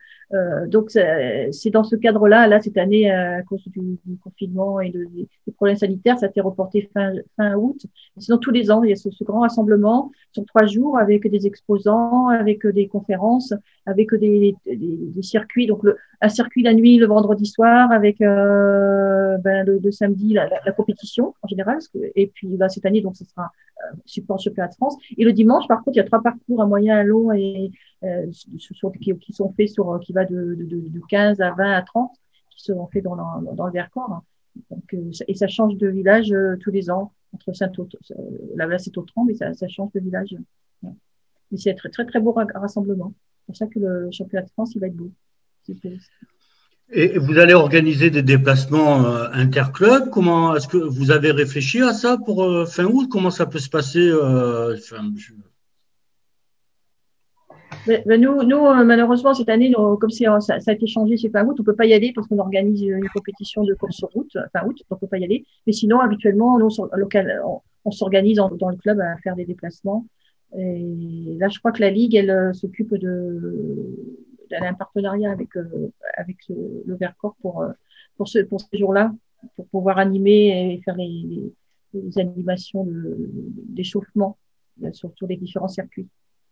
Speaker 3: Donc, c'est dans ce cadre-là. Là, cette année, à cause du confinement et des problèmes sanitaires, ça a été reporté fin août. Sinon, tous les ans, il y a ce grand rassemblement sur 3 jours avec des exposants, avec des conférences, avec des circuits. Donc, un circuit la nuit, le vendredi soir, avec le samedi la compétition en général. Et puis là, cette année, donc ce sera support championnat de France. Et le dimanche, par contre, il y a 3 parcours, un moyen, un long, et qui sont faits qui va de 15 à 20 à 30, qui seront faits dans le Vercors. Donc, et ça change de village tous les ans entre là c'est Autran, mais ça change de village. Mais c'est un très, très, très beau rassemblement. C'est pour ça que le championnat de France, il va être beau.
Speaker 1: Et vous allez organiser des déplacements interclubs. Comment est-ce que vous avez réfléchi à ça pour fin août? Comment ça peut se passer
Speaker 3: Nous, malheureusement, cette année, comme ça a été changé, c'est fin août, on peut pas y aller parce qu'on organise une compétition de course sur route fin août, donc on peut pas y aller. Mais sinon, habituellement, nous, on s'organise dans le club à faire des déplacements. Et là, je crois que la Ligue, elle s'occupe d'un partenariat avec le Vercors pour ces jours-là, pour pouvoir animer et faire les animations d'échauffement sur les différents circuits.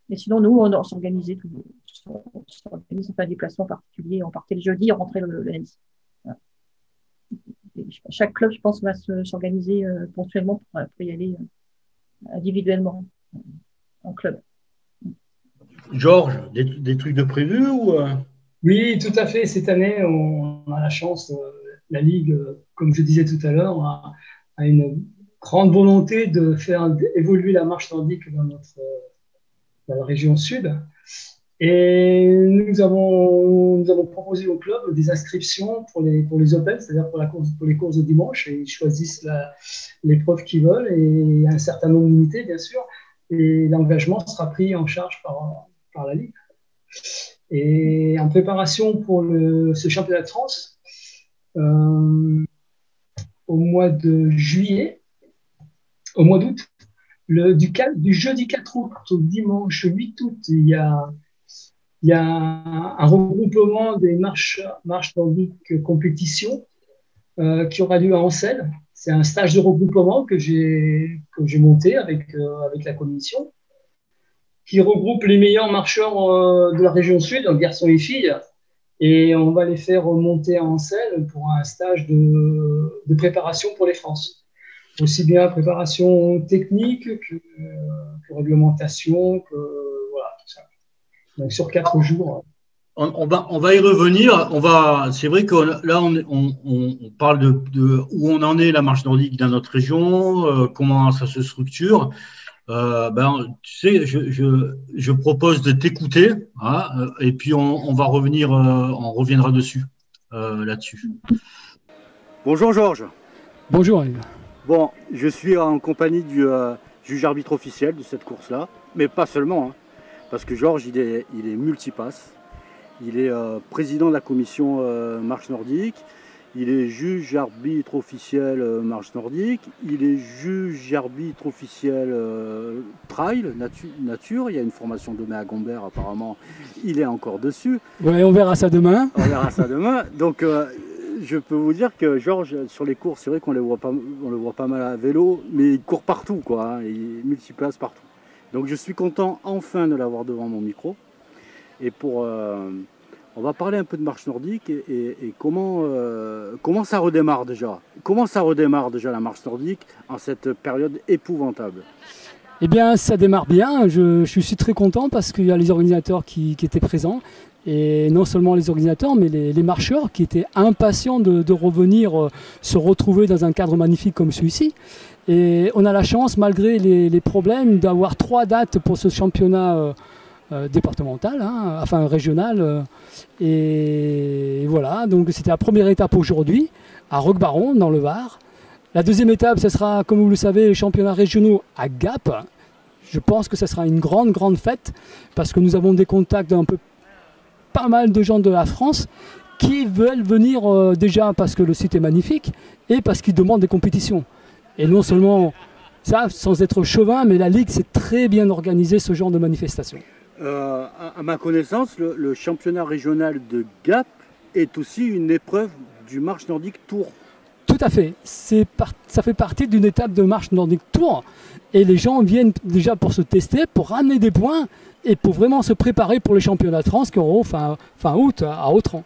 Speaker 3: Mais sinon, nous, on s'organise un déplacement particulier. On partait le jeudi, on rentrait le lundi. Voilà. Chaque club, je pense, va s'organiser ponctuellement pour y aller individuellement en club.
Speaker 1: Georges, des trucs de prévu ou
Speaker 2: Oui, tout à fait. Cette année, on a la chance, la Ligue, comme je disais tout à l'heure, a une grande volonté de faire évoluer la marche nordique dans la région sud. Et nous avons proposé au club des inscriptions pour les Open, c'est-à-dire pour les courses de dimanche. Et ils choisissent l'épreuve qu'ils veulent et un certain nombre limité, bien sûr. Et l'engagement sera pris en charge par la Ligue. Et en préparation pour ce championnat de France, au mois de juillet, au mois d'août, du jeudi 4 août au dimanche 8 août, il y a un regroupement des marches nordiques compétition qui aura lieu à Ancel. C'est un stage de regroupement que j'ai monté avec la commission, qui regroupe les meilleurs marcheurs de la région sud, donc garçons et filles, et on va les faire monter à Ancel pour un stage de préparation pour les France. Aussi bien préparation technique que réglementation, voilà, tout ça. Donc sur 4 jours.
Speaker 1: On va y revenir. C'est vrai que là, on parle de où on en est la marche nordique dans notre région, comment ça se structure. Tu sais, je propose de t'écouter, hein, et puis on va revenir, on reviendra dessus, là-dessus.
Speaker 4: Bonjour Georges.
Speaker 9: Bonjour Yves.
Speaker 4: Bon, je suis en compagnie du juge arbitre officiel de cette course-là, mais pas seulement, hein, parce que Georges, il est multipasse. Il est président de la commission marche nordique, il est juge arbitre officiel marche nordique, il est juge arbitre officiel trail, nature. Il y a une formation demain à Gombert apparemment, il est encore dessus.
Speaker 9: Ouais, on verra ça demain.
Speaker 4: On verra ça demain. Donc je peux vous dire que Georges, sur les courses, c'est vrai qu'on le voit pas mal à vélo, mais il court partout, quoi, hein, il est multiplace partout. Donc je suis content enfin de l'avoir devant mon micro. Et on va parler un peu de marche nordique et comment ça redémarre déjà. Comment ça redémarre déjà la marche nordique en cette période épouvantable?
Speaker 9: Eh bien, ça démarre bien. Je suis très content parce qu'il y a les organisateurs qui étaient présents. Et non seulement les organisateurs, mais les marcheurs qui étaient impatients de revenir se retrouver dans un cadre magnifique comme celui-ci. Et on a la chance, malgré les problèmes, d'avoir 3 dates pour ce championnat départemental, hein, enfin régional. Et voilà, donc c'était la première étape aujourd'hui, à Roquebaron, dans le Var. La deuxième étape, ce sera, comme vous le savez, les championnats régionaux à Gap. Je pense que ce sera une grande fête, parce que nous avons des contacts d'un peu pas mal de gens de la France qui veulent venir déjà parce que le site est magnifique et parce qu'ils demandent des compétitions. Et non seulement ça, sans être chauvin, mais la Ligue s'est très bien organisée ce genre de manifestation.
Speaker 4: À ma connaissance, le championnat régional de Gap est aussi une épreuve du marche nordique Tour.
Speaker 9: Tout à fait. Ça fait partie d'une étape de marche nordique Tour. Et les gens viennent déjà pour se tester, pour ramener des points et pour vraiment se préparer pour les championnats de France qui auront fin août à Autran.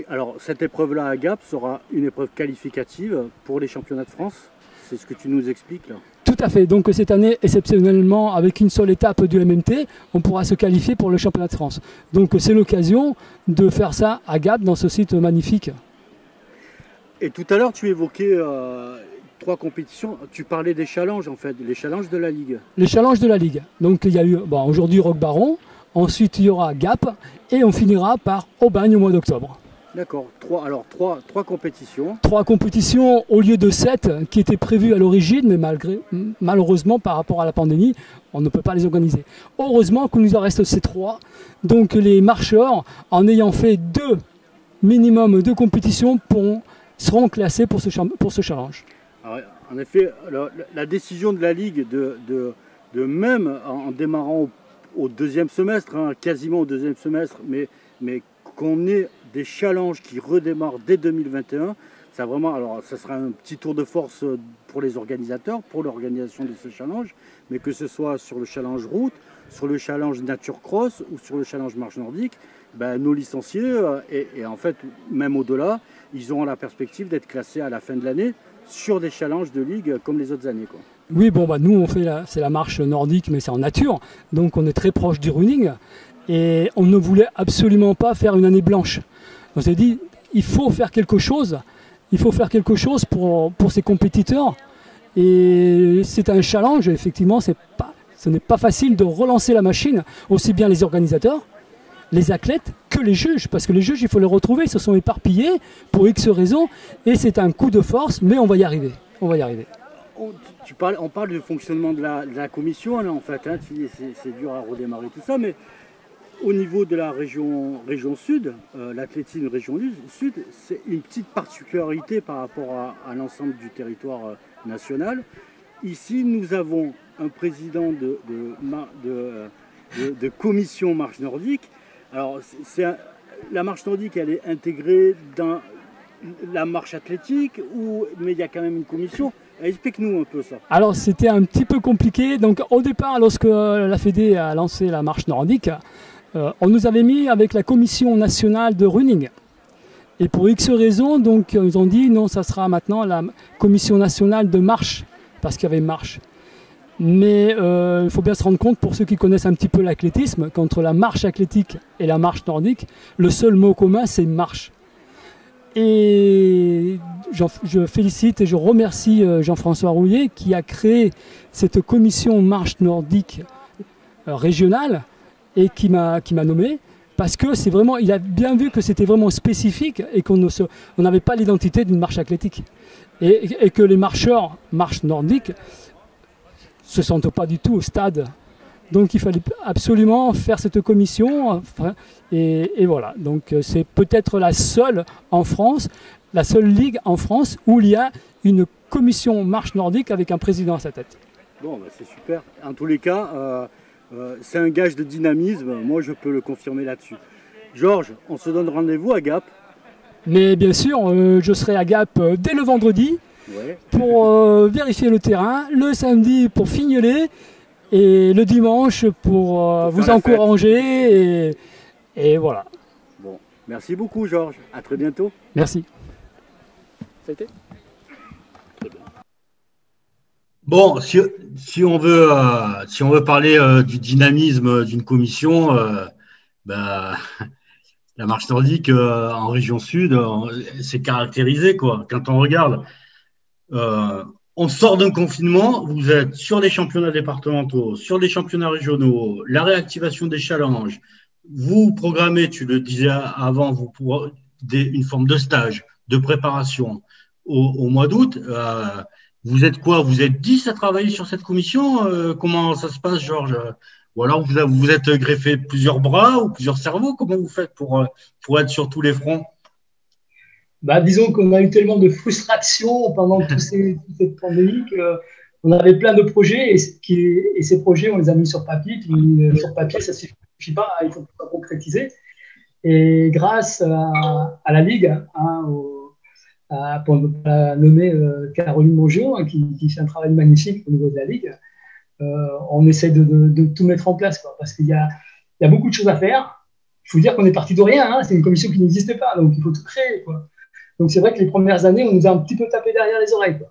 Speaker 4: Alors, cette épreuve-là à Gap sera une épreuve qualificative pour les championnats de France. C'est ce que tu nous expliques là.
Speaker 9: Tout à fait. Donc cette année, exceptionnellement, avec une seule étape du MMT, on pourra se qualifier pour le championnat de France. Donc c'est l'occasion de faire ça à Gap, dans ce site magnifique.
Speaker 4: Et tout à l'heure, tu évoquais 3 compétitions. Tu parlais des challenges en fait, les challenges de la Ligue.
Speaker 9: Les challenges de la Ligue. Donc il y a eu aujourd'hui Roc Baron, ensuite il y aura Gap et on finira par Aubagne au mois d'octobre.
Speaker 4: D'accord, 3 compétitions.
Speaker 9: 3 compétitions au lieu de 7 qui étaient prévues à l'origine, mais malheureusement par rapport à la pandémie, on ne peut pas les organiser. Heureusement qu'il nous en reste ces 3. Donc les marcheurs, en ayant fait minimum 2 compétitions, seront classés pour ce challenge.
Speaker 4: Alors, en effet, la décision de la Ligue de même en démarrant au deuxième semestre, hein, quasiment au deuxième semestre, mais qu'on ait des challenges qui redémarrent dès 2021, ça sera un petit tour de force pour les organisateurs, pour l'organisation de ce challenge, mais que ce soit sur le challenge route, sur le challenge nature cross ou sur le challenge marche nordique, nos licenciés, et en fait même au-delà, ils auront la perspective d'être classés à la fin de l'année sur des challenges de ligue comme les autres années, quoi.
Speaker 9: Oui, nous on fait c'est la marche nordique, mais c'est en nature, donc on est très proche du running. Et on ne voulait absolument pas faire une année blanche. On s'est dit, il faut faire quelque chose pour ces compétiteurs. Et c'est un challenge, effectivement, ce n'est pas facile de relancer la machine, aussi bien les organisateurs, les athlètes, que les juges. Parce que les juges, il faut les retrouver, ils se sont éparpillés pour X raisons. Et c'est un coup de force, mais on va y arriver. On
Speaker 4: parle du fonctionnement de la commission, là, en fait. Hein, c'est dur à redémarrer tout ça, mais au niveau de la région sud, l'athlétisme région sud, c'est une petite particularité par rapport à l'ensemble du territoire national. Ici, nous avons un président de commission marche nordique. Alors, la marche nordique, elle est intégrée dans la marche athlétique, mais il y a quand même une commission. Explique-nous un peu ça.
Speaker 9: Alors, c'était un petit peu compliqué. Donc, au départ, lorsque la Fédé a lancé la marche nordique, on nous avait mis avec la commission nationale de running. Et pour X raisons, donc, ils ont dit non, ça sera maintenant la commission nationale de marche, parce qu'il y avait marche. Mais il faut bien se rendre compte, pour ceux qui connaissent un petit peu l'athlétisme, qu'entre la marche athlétique et la marche nordique, le seul mot commun, c'est marche. Et je félicite et je remercie Jean-François Rouillet qui a créé cette commission marche nordique régionale, et qui m'a nommé, parce que c'est vraiment, il a bien vu que c'était vraiment spécifique et qu'on n'avait pas l'identité d'une marche athlétique. Et que les marcheurs marche nordique se sentent pas du tout au stade. Donc il fallait absolument faire cette commission. Et voilà. Donc c'est peut-être la seule ligue en France où il y a une commission marche nordique avec un président à sa tête.
Speaker 4: Bon, c'est super. En tous les cas, c'est un gage de dynamisme, moi je peux le confirmer là-dessus. Georges, on se donne rendez-vous à Gap.
Speaker 9: Mais bien sûr, je serai à Gap dès le vendredi pour vérifier le terrain, le samedi pour fignoler et le dimanche pour vous encourager. Et voilà.
Speaker 4: Bon, merci beaucoup Georges, à très bientôt.
Speaker 9: Merci.
Speaker 4: Ça a été ?
Speaker 1: Bon, si on veut parler du dynamisme d'une commission, la marche nordique en région sud, c'est caractérisé, quoi. Quand on regarde, on sort d'un confinement, vous êtes sur les championnats départementaux, sur les championnats régionaux, la réactivation des challenges. Vous programmez, tu le disais avant, une forme de stage, de préparation au mois d'août. Vous êtes quoi? Vous êtes 10 à travailler sur cette commission? Comment ça se passe, Georges? Ou alors vous êtes greffé plusieurs bras ou plusieurs cerveaux? Comment vous faites pour être sur tous les fronts?
Speaker 2: Disons qu'on a eu tellement de frustration pendant toute cette pandémie qu'on avait plein de projets et ces projets, on les a mis sur papier. Puis sur papier, ça ne suffit pas, il faut concrétiser. Et grâce à la Ligue, pour nommer Caroline Mongeau, qui fait un travail magnifique au niveau de la Ligue, on essaie de tout mettre en place, quoi, parce qu'il y a beaucoup de choses à faire. Il faut dire qu'on est parti de rien, c'est une commission qui n'existait pas, donc il faut tout créer, quoi. Donc c'est vrai que les premières années, on nous a un petit peu tapé derrière les oreilles, quoi.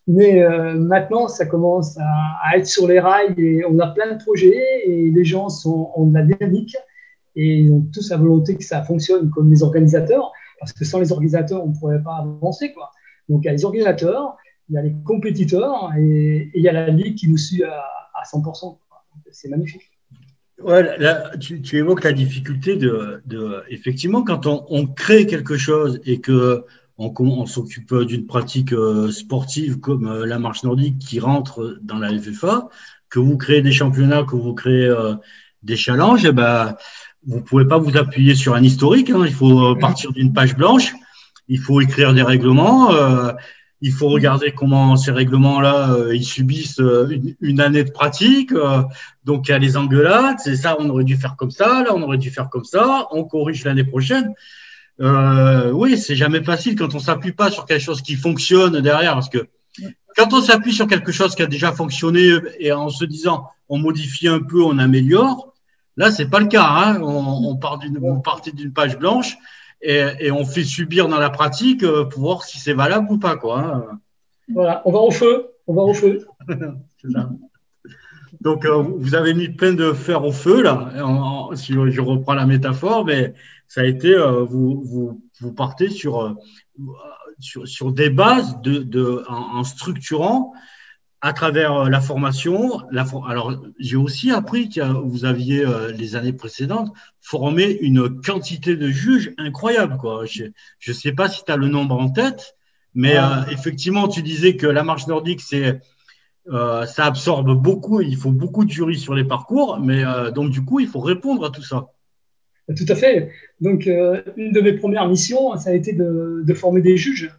Speaker 2: Mais maintenant, ça commence à être sur les rails et on a plein de projets et les gens ont de la dynamique et ils ont tous la volonté que ça fonctionne comme les organisateurs, parce que sans les organisateurs, on ne pourrait pas avancer, quoi. Donc il y a les organisateurs, il y a les compétiteurs et il y a la ligue qui nous suit à 100%. C'est magnifique.
Speaker 1: Ouais, là, tu évoques la difficulté effectivement, quand on crée quelque chose et que on s'occupe d'une pratique sportive comme la marche nordique qui rentre dans la FFA, que vous créez des championnats, que vous créez des challenges, eh ben, vous pouvez pas vous appuyer sur un historique, hein. Il faut partir d'une page blanche, il faut écrire des règlements, il faut regarder comment ces règlements-là, ils subissent une année de pratique. Donc, il y a les engueulades. C'est ça, on aurait dû faire comme ça. Là, on aurait dû faire comme ça. On corrige l'année prochaine. Oui, c'est jamais facile quand on s'appuie pas sur quelque chose qui fonctionne derrière. Parce que quand on s'appuie sur quelque chose qui a déjà fonctionné et en se disant on modifie un peu, on améliore, là, c'est pas le cas, hein. Vous partez d'une page blanche. Et on fait subir dans la pratique pour voir si c'est valable ou pas, quoi, hein.
Speaker 2: Voilà, on va au feu.
Speaker 1: C'est ça. Donc, vous avez mis plein de fer au feu, là, si je reprends la métaphore, mais ça a été, vous partez sur des bases en structurant à travers la formation. Alors, j'ai aussi appris que vous aviez, les années précédentes, formé une quantité de juges incroyable, quoi. Je sais pas si tu as le nombre en tête, mais effectivement, tu disais que la marche nordique, ça absorbe beaucoup, il faut beaucoup de jurys sur les parcours, mais donc du coup, il faut répondre à tout ça.
Speaker 2: Tout à fait. Donc, une de mes premières missions, ça a été de former des juges.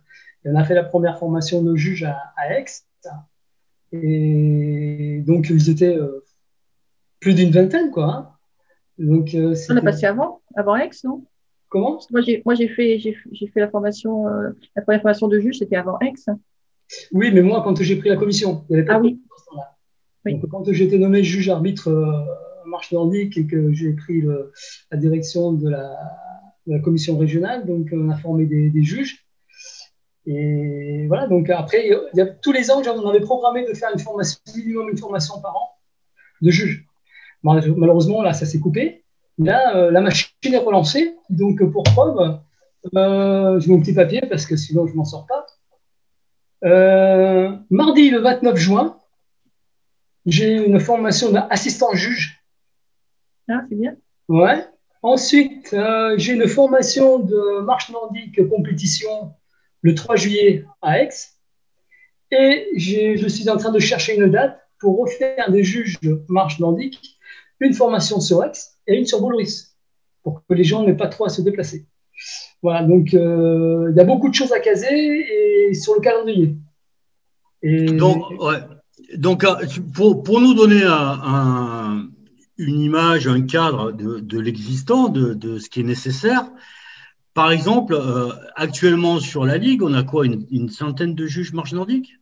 Speaker 2: Et on a fait la première formation de juges à Aix. Et donc, ils étaient plus d'une vingtaine, quoi, hein. Donc,
Speaker 3: on a passé avant Aix, non?
Speaker 2: Comment?
Speaker 3: Moi, j'ai fait la formation, la première formation de juge, c'était avant Aix.
Speaker 2: Oui, mais moi, quand j'ai pris la commission, il n'y avait pas de
Speaker 3: oui.
Speaker 2: Oui. Donc, quand j'ai été nommé juge arbitre marche nordique et que j'ai pris la direction de la commission régionale, donc on a formé des juges. Et voilà, donc après, tous les ans, on avait programmé de faire minimum une formation par an de juge. Malheureusement, là, ça s'est coupé. Là, la machine est relancée. Donc, pour preuve, j'ai mon petit papier parce que sinon, je ne m'en sors pas. Mardi, le 29 juin, j'ai une formation d'assistant juge.
Speaker 3: Ah, c'est bien.
Speaker 2: Ouais. Ensuite, j'ai une formation de marche nordique compétition le 3 juillet à Aix. Et je suis en train de chercher une date pour refaire des juges de marche nordique, une formation sur Aix et une sur Boulris, pour que les gens n'aient pas trop à se déplacer. Voilà, donc il y a beaucoup de choses à caser et sur le calendrier.
Speaker 1: Donc, pour nous donner une image, un cadre de l'existant, de ce qui est nécessaire, par exemple, actuellement sur la Ligue, on a quoi, une centaine de juges marche nordique?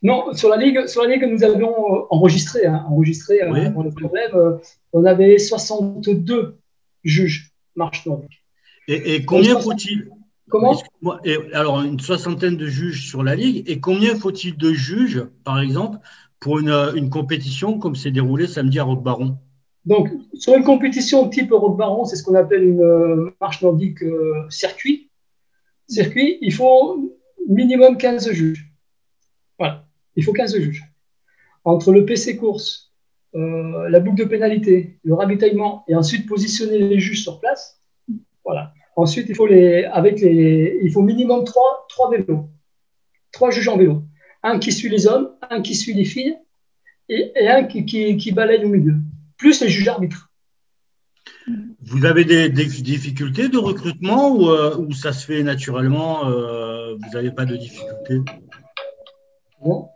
Speaker 2: Non, sur la Ligue, nous avions enregistré
Speaker 1: oui.
Speaker 2: Avant le problème, on avait 62 juges marche nordique.
Speaker 1: Et combien faut-il?
Speaker 2: Comment?
Speaker 1: Alors, une soixantaine de juges sur la Ligue, et combien faut-il de juges, par exemple, pour une compétition comme s'est déroulée samedi à Roquebaron?
Speaker 2: Donc, sur une compétition type Roquebaron, c'est ce qu'on appelle une marche nordique circuit. Il faut minimum 15 juges. Voilà, il faut 15 juges. Entre le PC course, la boucle de pénalité, le ravitaillement, et ensuite positionner les juges sur place. Voilà. Ensuite, il faut minimum 3 vélos. 3 juges en vélo. Un qui suit les hommes, un qui suit les filles, et un qui balaye au milieu. Plus les juges arbitres.
Speaker 1: Vous avez des difficultés de recrutement ou ça se fait naturellement? Vous n'avez pas de difficultés?
Speaker 2: Bon.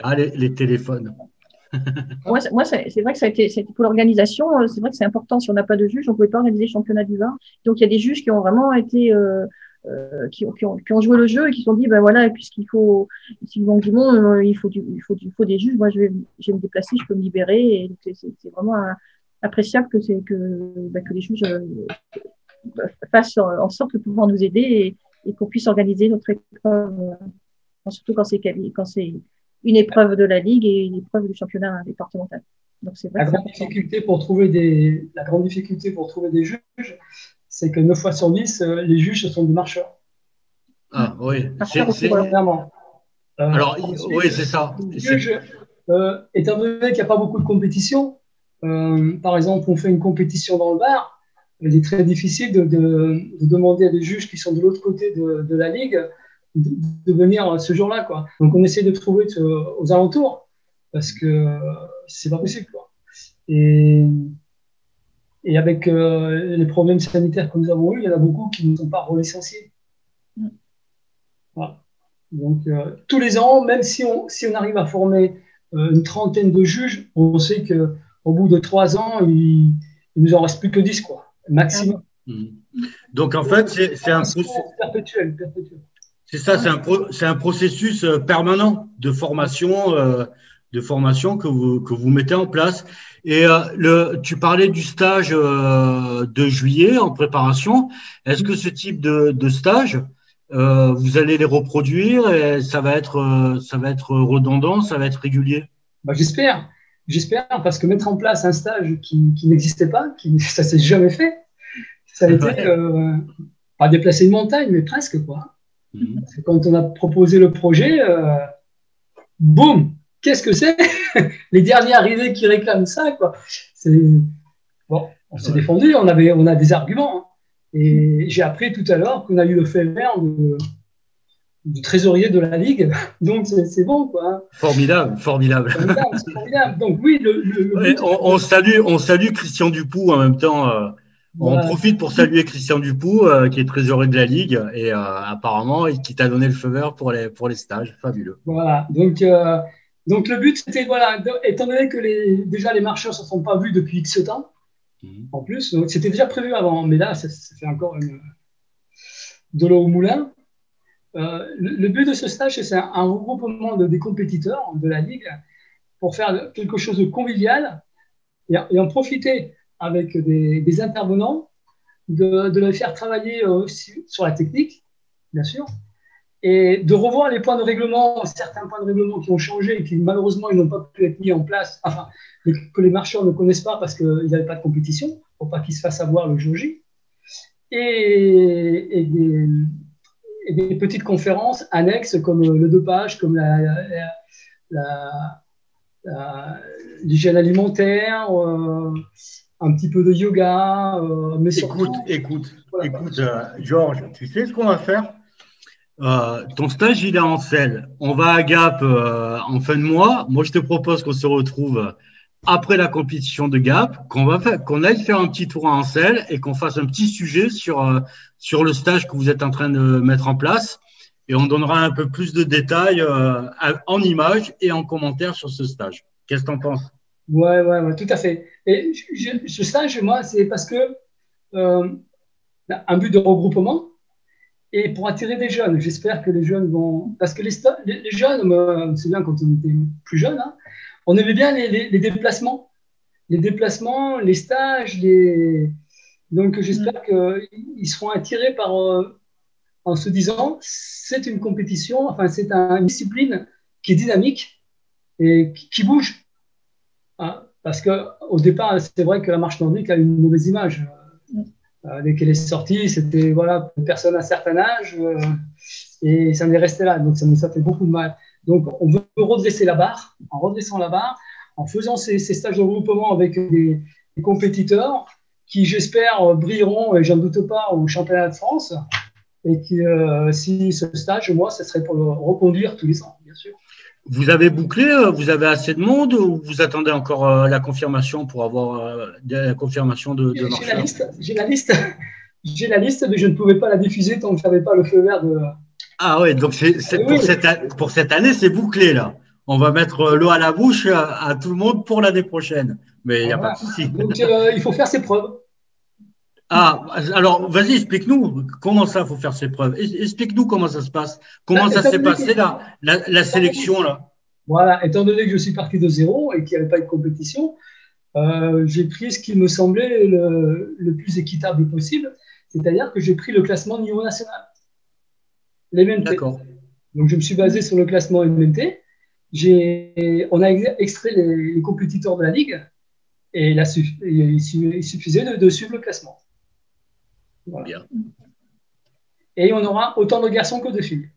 Speaker 1: Ah, les téléphones.
Speaker 3: Moi, c'est vrai que ça a été pour l'organisation, c'est vrai que c'est important. Si on n'a pas de juge, on ne pouvait pas organiser le championnat du Var. Donc, il y a des juges qui ont vraiment été, qui ont joué le jeu et qui se sont dit, ben voilà, puisqu'il faut, s'il manque du monde, il faut des juges. Moi, je vais me déplacer, je peux me libérer. Et c'est vraiment appréciable que les juges fassent en sorte de pouvoir nous aider et qu'on puisse organiser notre épreuve, surtout quand c'est une épreuve de la Ligue et une épreuve du championnat départemental. Donc, c'est vrai
Speaker 2: la grande difficulté pour trouver des juges, c'est que 9 fois sur 10, les juges, ce sont des marcheurs.
Speaker 1: Ah, oui.
Speaker 2: Clairement.
Speaker 1: Alors, oui, c'est ça.
Speaker 2: Étant donné qu'il n'y a pas beaucoup de compétition, par exemple, on fait une compétition dans le Var, il est très difficile de demander à des juges qui sont de l'autre côté de la ligue de venir ce jour-là, quoi. Donc, on essaie de trouver aux alentours parce que c'est pas possible, quoi. Et avec les problèmes sanitaires que nous avons eus, il y en a beaucoup qui ne sont pas relicenciés. Voilà. Donc, tous les ans, même si on arrive à former une trentaine de juges, on sait qu'au bout de 3 ans, il nous en reste plus que 10, quoi, maximum.
Speaker 1: Donc, en fait, c'est un
Speaker 2: perpétuel.
Speaker 1: C'est ça, c'est un processus permanent de formation que vous mettez en place. Et tu parlais du stage de juillet en préparation. Est-ce que ce type de stage, vous allez les reproduire et ça va être redondant, ça va être régulier?
Speaker 2: J'espère, parce que mettre en place un stage qui n'existait pas, ça s'est jamais fait. Ça a été pas déplacer une montagne, mais presque, quoi. Parce que quand on a proposé le projet, boum, qu'est-ce que c'est? Les derniers arrivés qui réclament ça, quoi. Bon, on s'est défendu, on a des arguments. Hein. Et j'ai appris tout à l'heure qu'on a eu le feu vert du trésorier de la Ligue. Donc, c'est bon, quoi.
Speaker 1: Formidable.
Speaker 2: C'est formidable. Donc, oui,
Speaker 1: on salue Christian Dupoux en même temps. On profite pour saluer Christian Dupoux, qui est trésorier de la Ligue et apparemment qui t'a donné le feu vert pour les stages. Fabuleux.
Speaker 2: Voilà. Donc le but, c'était, étant donné que déjà les marcheurs ne se sont pas vus depuis X temps, en plus, donc c'était déjà prévu avant, mais là, ça fait encore de l'eau au moulin. Le but de ce stage, c'est un regroupement des compétiteurs de la Ligue pour faire quelque chose de convivial et en profiter avec des intervenants, de les faire travailler aussi sur la technique, bien sûr, et de revoir les points de règlement, certains points de règlement qui ont changé et qui malheureusement ils n'ont pas pu être mis en place, enfin, que les marcheurs ne connaissent pas parce qu'ils n'avaient pas de compétition, pour pas qu'ils se fassent avoir le jour J, et des petites conférences annexes comme le dopage, comme l'hygiène alimentaire, un petit peu de yoga. Mais
Speaker 1: écoute, Georges, tu sais ce qu'on va faire? Ton stage, il est en Celle. On va à Gap en fin de mois. Moi, je te propose qu'on se retrouve après la compétition de Gap, qu'on aille faire un petit tour en Celle et qu'on fasse un petit sujet sur le stage que vous êtes en train de mettre en place. Et on donnera un peu plus de détails en images et en commentaires sur ce stage. Qu'est-ce que tu en penses?
Speaker 2: Ouais, tout à fait. Et ce stage, moi, c'est parce que un but de regroupement et pour attirer des jeunes. J'espère que les jeunes vont… Parce que les jeunes, je me souviens quand on était plus jeunes, hein, on aimait bien les déplacements. Les déplacements, les stages, Donc, j'espère qu'ils seront attirés par… en se disant, c'est une compétition, enfin, c'est une discipline qui est dynamique et qui bouge. Hein, parce qu'au départ, c'est vrai que la marche nordique a une mauvaise image. Dès qu'elle est sortie, c'était une personne à un certain âge et ça en est resté là. Donc, ça fait beaucoup de mal. Donc, on veut redresser la barre. En redressant la barre, en faisant ces stages de regroupement avec des compétiteurs qui, j'espère, brilleront, et j'en doute pas, au championnat de France. Et si ce stage, moi, ce serait pour le reconduire tous les ans, bien sûr.
Speaker 1: Vous avez bouclé, vous avez assez de monde ou vous attendez encore la confirmation pour avoir la confirmation de marcheurs?
Speaker 2: J'ai la liste, mais je ne pouvais pas la diffuser tant que je n'avais pas le feu vert de…
Speaker 1: Ah ouais, donc pour cette année, c'est bouclé là. On va mettre l'eau à la bouche à tout le monde pour l'année prochaine. Mais il n'y a pas de souci.
Speaker 2: Donc, il faut faire ses preuves.
Speaker 1: Ah, alors vas-y, explique-nous comment ça, faut faire ses preuves. Explique-nous comment ça se passe. Comment ça s'est passé la sélection là?
Speaker 2: Voilà, étant donné que je suis parti de zéro et qu'il n'y avait pas de compétition, j'ai pris ce qui me semblait le plus équitable possible, c'est-à-dire que j'ai pris le classement niveau national, les MNT.
Speaker 1: D'accord.
Speaker 2: Donc je me suis basé sur le classement MNT. On a extrait les compétiteurs de la Ligue et il suffisait de suivre le classement. Voilà.
Speaker 1: Bien.
Speaker 2: et on aura autant de garçons que de filles.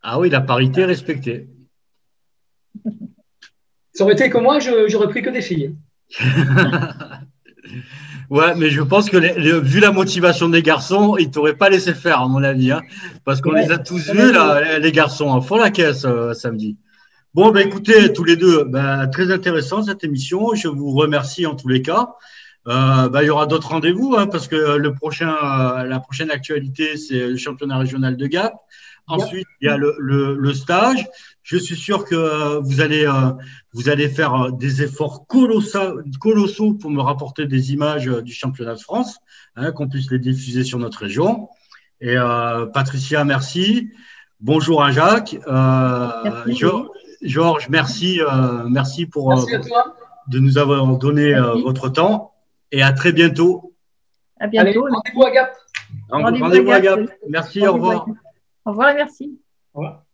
Speaker 1: Ah oui, la parité est respectée.
Speaker 2: Ça aurait été que moi, j'aurais pris que des filles.
Speaker 1: Ouais, mais je pense que vu la motivation des garçons, ils t'auraient pas laissé faire, à mon avis, hein, parce qu'on les a tous vus, là, les garçons, à fond la caisse samedi. Bon, ben écoutez, tous les deux, très intéressant cette émission. Je vous remercie en tous les cas. Il y aura d'autres rendez-vous, hein, parce que la prochaine actualité, c'est le championnat régional de Gap. Ensuite, il y a le stage. Je suis sûr que vous allez faire des efforts colossaux pour me rapporter des images du championnat de France, hein, qu'on puisse les diffuser sur notre région. Et Patricia, merci. Bonjour à Jacques. Georges, merci de nous avoir donné votre temps. Et à très bientôt.
Speaker 3: À bientôt.
Speaker 2: Allez, rendez-vous à Gap.
Speaker 1: Rendez-vous à Gap. Merci, au revoir.
Speaker 3: Au revoir et merci.
Speaker 2: Au revoir.